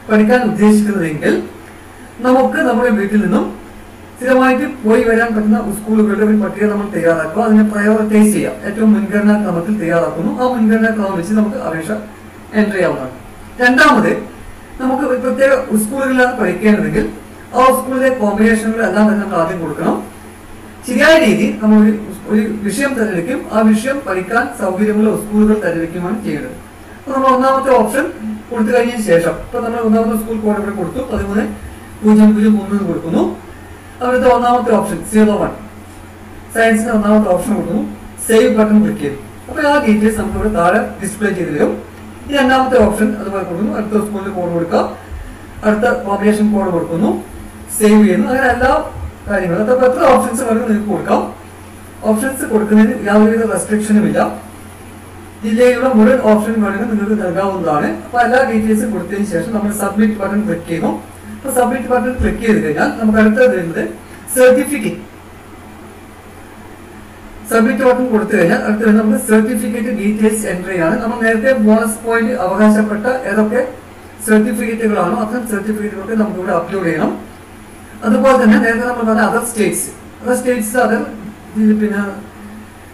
S1: പഠിക്കാൻ ഉദ്ദേശിക്കുന്നതെങ്കിൽ നമുക്ക് നമ്മുടെ വീട്ടിൽ നിന്നും സ്ഥിരമായിട്ട് പോയി വരാൻ പറ്റുന്ന സ്കൂളുകളുടെ ഒരു പട്ടിക നമ്മൾ തയ്യാറാക്കുക. അതിനെ പ്രയോറിറ്റൈസ് ചെയ്യാം. ഏറ്റവും മുൻഗണനാ ക്രമത്തിൽ തയ്യാറാക്കുന്നു. ആ മുൻഗണനാ ക്രമം വെച്ച് നമുക്ക് അപേക്ഷ എൻട്രി ചെയ്യാവുന്നതാണ്. രണ്ടാമത് നമുക്ക് പ്രത്യേക സ്കൂളുകളിലാണ് പഠിക്കേണ്ടതെങ്കിൽ ആ സ്കൂളിലെ കോമ്പിനേഷനുകൾ എല്ലാം തന്നെ നമ്മൾ ആദ്യം കൊടുക്കണം. ശരിയായ രീതിയിൽ നമ്മൾ ഒരു വിഷയം തിരഞ്ഞെടുക്കും. ആ വിഷയം പഠിക്കാൻ സൗകര്യമുള്ള സ്കൂളുകൾ തിരഞ്ഞെടുക്കുകയാണ് ചെയ്യേണ്ടത്. അപ്പോൾ നമ്മൾ ഒന്നാമത്തെ ഓപ്ഷൻ കൊടുത്തു കഴിഞ്ഞതിന് ശേഷം ഇപ്പോൾ നമ്മൾ ഒന്നാമത്തെ സ്കൂൾ കോഡ് ഇവിടെ കൊടുത്തു 13,001 കൊടുക്കുന്നു. അവിടുത്തെ ഒന്നാമത്തെ ഓപ്ഷൻ 01 സയൻസിന്റെ ഒന്നാമത്തെ ഓപ്ഷൻ കൊടുക്കുന്നു. സേവ് ബട്ടൺ ക്ലിക്ക് ചെയ്തു. അപ്പോൾ ആ ഡീറ്റെയിൽസ് നമുക്ക് ഇവിടെ താഴെ ഡിസ്പ്ലേ ചെയ്ത് തരും. ഈ രണ്ടാമത്തെ ഓപ്ഷൻ അതുപോലെ കൊടുക്കുന്നു. അടുത്ത സ്കൂളിൽ കോഡ് കൊടുക്കുക, അടുത്ത കോമ്പിനേഷൻ കോഡ് കൊടുക്കുന്നു, സേവ് ചെയ്യുന്നു. അങ്ങനെ എല്ലാ കാര്യങ്ങളും അപ്പോൾ എത്ര ഓപ്ഷൻസ് വേണമെങ്കിൽ നിങ്ങൾക്ക് കൊടുക്കാം. ഓപ്ഷൻസ് കൊടുക്കുന്നതിന് യാതൊരുവിധ റെസ്ട്രിക്ഷനും ഇല്ല. ജില്ലയിലുള്ള മുഴുവൻ ഓപ്ഷൻ വേണമെങ്കിൽ നിങ്ങൾക്ക് നൽകാവുന്നതാണ്. അപ്പോൾ എല്ലാ ഡീറ്റെയിൽസും കൊടുത്തതിന് ശേഷം നമ്മൾ സബ്മിറ്റ് ബട്ടൺ ക്ലിക്ക് ചെയ്യുന്നു. അപ്പോൾ സബ്മിറ്റ് ബട്ടൺ ക്ലിക്ക് ചെയ്ത് കഴിഞ്ഞാൽ നമുക്ക് അടുത്തത് വരുന്നത് സർട്ടിഫിക്കറ്റ്. സബ്മിറ്റ് ബട്ടൺ കൊടുത്തു കഴിഞ്ഞാൽ അടുത്ത നമുക്ക് സർട്ടിഫിക്കറ്റ് ഡീറ്റെയിൽസ് എൻട്രി ആണ്. നമ്മൾ നേരത്തെ ബോണസ് പോയിന്റ് അവകാശപ്പെട്ട ഏതൊക്കെ സർട്ടിഫിക്കറ്റുകളാണോ അത്തരം സർട്ടിഫിക്കറ്റുകളൊക്കെ നമുക്ക് ഇവിടെ അപ്ലോഡ് ചെയ്യണം. അതുപോലെ തന്നെ നേരത്തെ നമ്മൾ പറഞ്ഞ അതർ സ്റ്റേറ്റ്സ് അതർ പിന്നെ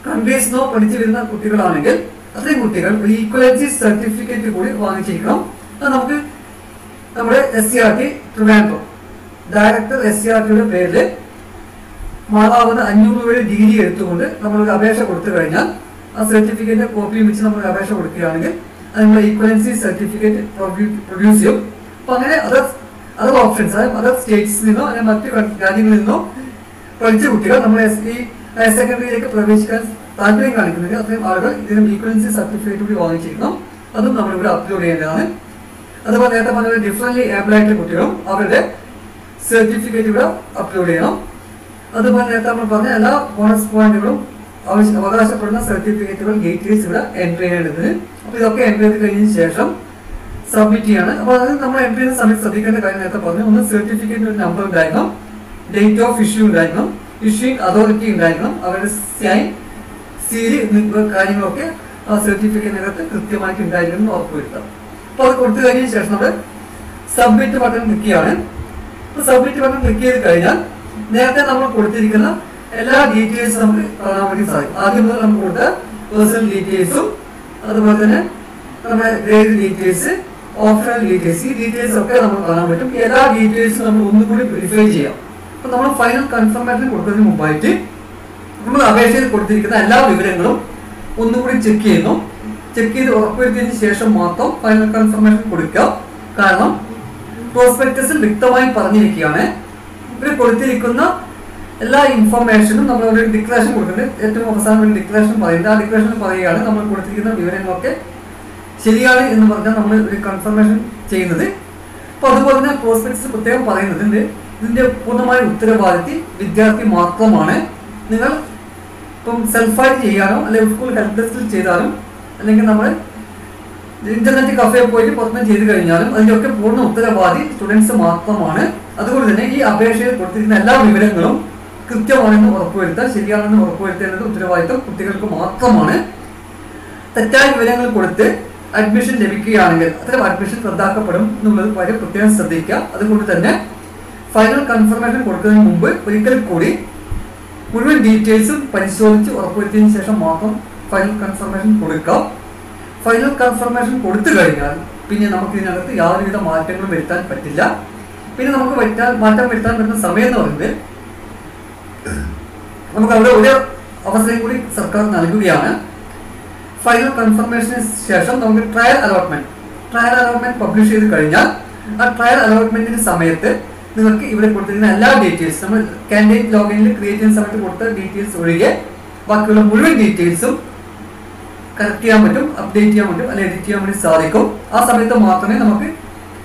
S1: കൺട്രീസിനോ പഠിച്ചു വരുന്ന കുട്ടികളാണെങ്കിൽ അത്രയും കുട്ടികൾ ഒരു ഈക്വലൻസി സർട്ടിഫിക്കറ്റ് കൂടി വാങ്ങിച്ചിരിക്കണം. അത് നമുക്ക് നമ്മുടെ SCRT ട്രിവാൻഡ്രം ഡയറക്ടർ SCRTയുടെ പേരിൽ മാറാവുന്ന 500 രൂപയുടെ ഡിഗ്രി എടുത്തുകൊണ്ട് നമ്മളൊരു അപേക്ഷ കൊടുത്തു കഴിഞ്ഞാൽ ആ സർട്ടിഫിക്കറ്റ് കോപ്പിയും വെച്ച് നമ്മൾ അപേക്ഷ കൊടുക്കുകയാണെങ്കിൽ അതിനുള്ള ഈക്വലൻസി സർട്ടിഫിക്കറ്റ് പ്രൊഡ്യൂസ് ചെയ്യും. അപ്പൊ അങ്ങനെ അതർ ഓപ്ഷൻസ് അതർ സ്റ്റേറ്റ്സിൽ നിന്നോ അല്ലെങ്കിൽ മറ്റു രാജ്യങ്ങളിൽ നിന്നോ പഠിച്ച കുട്ടികൾ നമ്മൾ ഈ ഹയർ സെക്കൻഡറിയിലേക്ക് പ്രവേശിക്കാൻ താല്പര്യം കാണിക്കുന്നെങ്കിൽ അത്രയും ആളുകൾ ഇതിനും ഈക്വലൻസി സർട്ടിഫിക്കറ്റ് കൂടി വാങ്ങിച്ചിരിക്കണം. അതും നമ്മളിവിടെ അപ്ലോഡ് ചെയ്യേണ്ടതാണ്. അതുപോലെ നേരത്തെ പറഞ്ഞ ഡിഫറൻറ്റ്ലി ഏബിൾ ആയിട്ടുള്ള കുട്ടികളും അവരുടെ സർട്ടിഫിക്കറ്റ് ഇവിടെ അപ്ലോഡ് ചെയ്യണം. അതുപോലെ നേരത്തെ നമ്മൾ പറഞ്ഞ എല്ലാ ബോണസ് പോയിന്റുകളും അവകാശപ്പെടുന്ന സർട്ടിഫിക്കറ്റുകൾ ഡീറ്റെയിൽസ് ഇവിടെ എൻട്രി ചെയ്യേണ്ടത്. അപ്പോൾ ഇതൊക്കെ എൻട്രി ചെയ്ത് കഴിഞ്ഞതിന് ശേഷം സബ്മിറ്റ് ചെയ്യാണ്. അപ്പോൾ അത് നമ്മൾ എൻട്രി ചെയ്യുന്ന സമയത്ത് ശ്രദ്ധിക്കേണ്ട കാര്യം നേരത്തെ പറഞ്ഞു. ഒന്ന് സർട്ടിഫിക്കറ്റിന് ഒരു നമ്പർ ഉണ്ടായിരിക്കണം, ഡേറ്റ് ഓഫ് ഇഷ്യൂ ഉണ്ടായിരിക്കണം, ഇഷ്യൂയിങ് അതോറിറ്റി ഉണ്ടായിരിക്കണം, അവരുടെ സൈൻ സീല് കാര്യങ്ങളൊക്കെ ആ സർട്ടിഫിക്കറ്റിനകത്ത് കൃത്യമായിട്ട് ഉണ്ടായിരിക്കണം എന്ന് ഉറപ്പുവരുത്താം. അപ്പോൾ അത് കൊടുത്തു കഴിഞ്ഞതിന് ശേഷം നമ്മൾ സബ്മിറ്റ് ബട്ടൺ ക്ലിക്ക് ചെയ്യാണ്. അപ്പോൾ സബ്മിറ്റ് ബട്ടൺ ക്ലിക്ക് ചെയ്ത് കഴിഞ്ഞാൽ നേരത്തെ നമ്മൾ കൊടുത്തിരിക്കുന്ന എല്ലാ ഡീറ്റെയിൽസും നമുക്ക് കാണാൻ വേണ്ടി സാധിക്കും. ആദ്യം മുതൽ നമുക്ക് കൊടുത്ത പേഴ്സണൽ ഡീറ്റെയിൽസും അതുപോലെ തന്നെ നമ്മുടെ ഗ്രേഡ് ഡീറ്റെയിൽസ്, ഓപ്ഷണൽ ഡീറ്റെയിൽസ്, ഈ ഡീറ്റെയിൽസ് ഒക്കെ നമുക്ക് കാണാൻ പറ്റും. എല്ലാ ഡീറ്റെയിൽസും നമ്മൾ ഒന്നുകൂടി വെരിഫൈ ചെയ്യാം. അപ്പോൾ നമ്മൾ ഫൈനൽ കൺഫർമേഷൻ കൊടുക്കുന്നതിന് മുമ്പായിട്ട് നമ്മൾ അപേക്ഷയിൽ കൊടുത്തിരിക്കുന്ന എല്ലാ വിവരങ്ങളും ഒന്നുകൂടി ചെക്ക് ചെയ്യുന്നു. ചെക്ക് ചെയ്ത് ഉറപ്പുവരുത്തിയതിന് ശേഷം മാത്രം ഫൈനൽ കൺഫർമേഷൻ കൊടുക്കുക. കാരണം പ്രോസ്പെക്ടസിൽ വ്യക്തമായി പറഞ്ഞിരിക്കുകയാണ് ഇവർ കൊടുത്തിരിക്കുന്ന എല്ലാ ഇൻഫർമേഷനും നമ്മൾ ഒരു ഡിക്ലറേഷൻ കൊടുക്കുന്നത്. ഏറ്റവും അവസാനം ഒരു ഡിക്ലറേഷൻ പറയുന്നത്. ആ ഡിക്ലറേഷൻ പറയുകയാണ് നമ്മൾ കൊടുത്തിരിക്കുന്ന വിവരങ്ങളൊക്കെ ശരിയാണ് എന്ന് പറഞ്ഞാൽ നമ്മൾ ഒരു കൺഫർമേഷൻ ചെയ്യുന്നത്. അപ്പോൾ അതുപോലെ തന്നെ പ്രോസ്പെക്ടസ് പ്രത്യേകം പറയുന്നത് ഇതിന്റെ പൂർണ്ണമായ ഉത്തരവാദിത്വം വിദ്യാർത്ഥി മാത്രമാണ്. നിങ്ങൾ ഇപ്പം സെൽഫായിട്ട് ചെയ്യാനോ അല്ലെങ്കിൽ സ്കൂൾ ഹെൽപ്പ് ഡെസ്കിൽ ചെയ്താലും അല്ലെങ്കിൽ നമ്മൾ ഇന്റർനെറ്റ് കഫേ പോയിട്ട് പുറത്തുനിന്ന് ചെയ്ത് കഴിഞ്ഞാലും അതിൻ്റെയൊക്കെ പൂർണ്ണ ഉത്തരവാദി സ്റ്റുഡൻസ് മാത്രമാണ്. അതുകൊണ്ട് തന്നെ ഈ അപേക്ഷയിൽ കൊടുത്തിരിക്കുന്ന എല്ലാ വിവരങ്ങളും കൃത്യമാണെന്ന് ഉറപ്പുവരുത്താൻ, ശരിയാണെന്ന് ഉറപ്പുവരുത്തേണ്ടത് ഉത്തരവാദിത്തം കുട്ടികൾക്ക് മാത്രമാണ്. തെറ്റായ വിവരങ്ങൾ കൊടുത്ത് അഡ്മിഷൻ ലഭിക്കുകയാണെങ്കിൽ അത്തരം അഡ്മിഷൻ റദ്ദാക്കപ്പെടും എന്നുള്ളത് വളരെ പ്രത്യേകം ശ്രദ്ധിക്കുക. അതുകൊണ്ട് തന്നെ ഫൈനൽ കൺഫർമേഷൻ കൊടുക്കുന്നതിന് മുമ്പ് ഒരിക്കൽ കൂടി മുഴുവൻ ഡീറ്റെയിൽസും പരിശോധിച്ച് ഉറപ്പുവരുത്തിയതിനു ശേഷം മാത്രം ഫൈനൽ കൺഫർമേഷൻ കൊടുക്കാം. ഫൈനൽ കൺഫർമേഷൻ കൊടുത്തു കഴിഞ്ഞാൽ പിന്നെ നമുക്ക് ഇതിനകത്ത് യാതൊരുവിധ മാറ്റങ്ങളും വരുത്താൻ പറ്റില്ല. പിന്നെ നമുക്ക് മാറ്റം വരുത്താൻ പറ്റുന്ന സമയം എന്ന് പറയുന്നത് നമുക്ക് അവിടെ ഒരു അവസരം കൂടി സർക്കാർ നൽകുകയാണ്. ഫൈനൽ കൺഫർമേഷന് ശേഷം നമുക്ക് ട്രയൽ അലോട്ട്മെന്റ് പബ്ലിഷ് ചെയ്ത് കഴിഞ്ഞാൽ ആ ട്രയൽ അലോട്ട്മെന്റിന്റെ സമയത്ത് നിങ്ങൾക്ക് ഇവിടെ കൊടുത്തിരിക്കുന്ന എല്ലാ ഡീറ്റെയിൽസ് നമ്മൾ കാൻഡിഡേറ്റ് ലോഗിനിൽ ക്രിയേറ്റ് ചെയ്യുന്ന സമയത്ത് കൊടുത്ത ഡീറ്റെയിൽസ് ഒഴികെ ബാക്കിയുള്ള മുഴുവൻ ഡീറ്റെയിൽസും കറക്റ്റ് ചെയ്യാൻ പറ്റും, അപ്ഡേറ്റ് ചെയ്യാൻ പറ്റും, അല്ലെങ്കിൽ എഡിറ്റ് ചെയ്യാൻ വേണ്ടി സാധിക്കും. ആ സമയത്ത് മാത്രമേ നമുക്ക്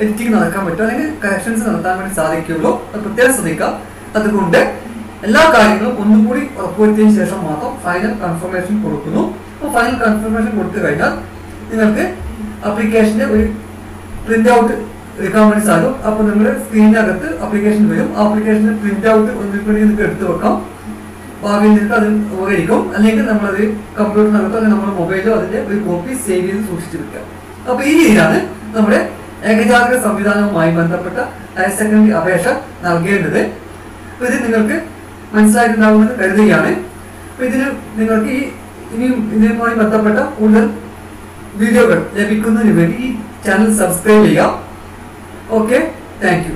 S1: എഡിറ്റിംഗ് നടക്കാൻ പറ്റൂ അല്ലെങ്കിൽ കറക്ഷൻസ് നടത്താൻ വേണ്ടി സാധിക്കുകയുള്ളൂ. അത് പ്രത്യേകം ശ്രദ്ധിക്കാം. അതുകൊണ്ട് എല്ലാ കാര്യങ്ങളും ഒന്നും കൂടി ഉറപ്പുവരുത്തിയതിനു ശേഷം മാത്രം ഫൈനൽ കൺഫർമേഷൻ കൊടുക്കുന്നു. അപ്പോൾ ഫൈനൽ കൺഫർമേഷൻ കൊടുത്തു കഴിഞ്ഞാൽ നിങ്ങൾക്ക് ആപ്ലിക്കേഷന്റെ ഒരു പ്രിന്റ് ഔട്ട് എടുക്കാൻ വേണ്ടി സാധിക്കും. അപ്പോൾ നിങ്ങളുടെ സ്ക്രീനിനകത്ത് ആപ്ലിക്കേഷൻ വരും. ആപ്ലിക്കേഷന്റെ പ്രിന്റ് ഔട്ട് നിങ്ങൾക്ക് എടുത്തു വെക്കാം. ഭാവിയിൽ നിങ്ങൾക്ക് അത് ഉപകരിക്കും. അല്ലെങ്കിൽ നമ്മളത് കമ്പ്യൂട്ടറിനകത്തോ അല്ലെങ്കിൽ നമ്മുടെ മൊബൈലോ അതിന്റെ ഒരു കോപ്പി സേവ് ചെയ്ത് സൂക്ഷിച്ചു വെക്കാം. അപ്പോൾ ഈ രീതിയിലാണ് നമ്മുടെ ഏകജാതക സംവിധാനവുമായി ബന്ധപ്പെട്ട ഹയർ സെക്കൻഡറി അപേക്ഷ നൽകേണ്ടത്. അപ്പോൾ ഇത് നിങ്ങൾക്ക് മനസ്സിലായിട്ടുണ്ടാകുമെന്ന് കരുതുകയാണ്. അപ്പോൾ ഇതിന് നിങ്ങൾക്ക് ഇനിയും ഇതുമായി ബന്ധപ്പെട്ട കൂടുതൽ വീഡിയോകൾ ലഭിക്കുന്നതിന് വേണ്ടി ഈ ചാനൽ സബ്സ്ക്രൈബ് ചെയ്യുക. Okay, thank you.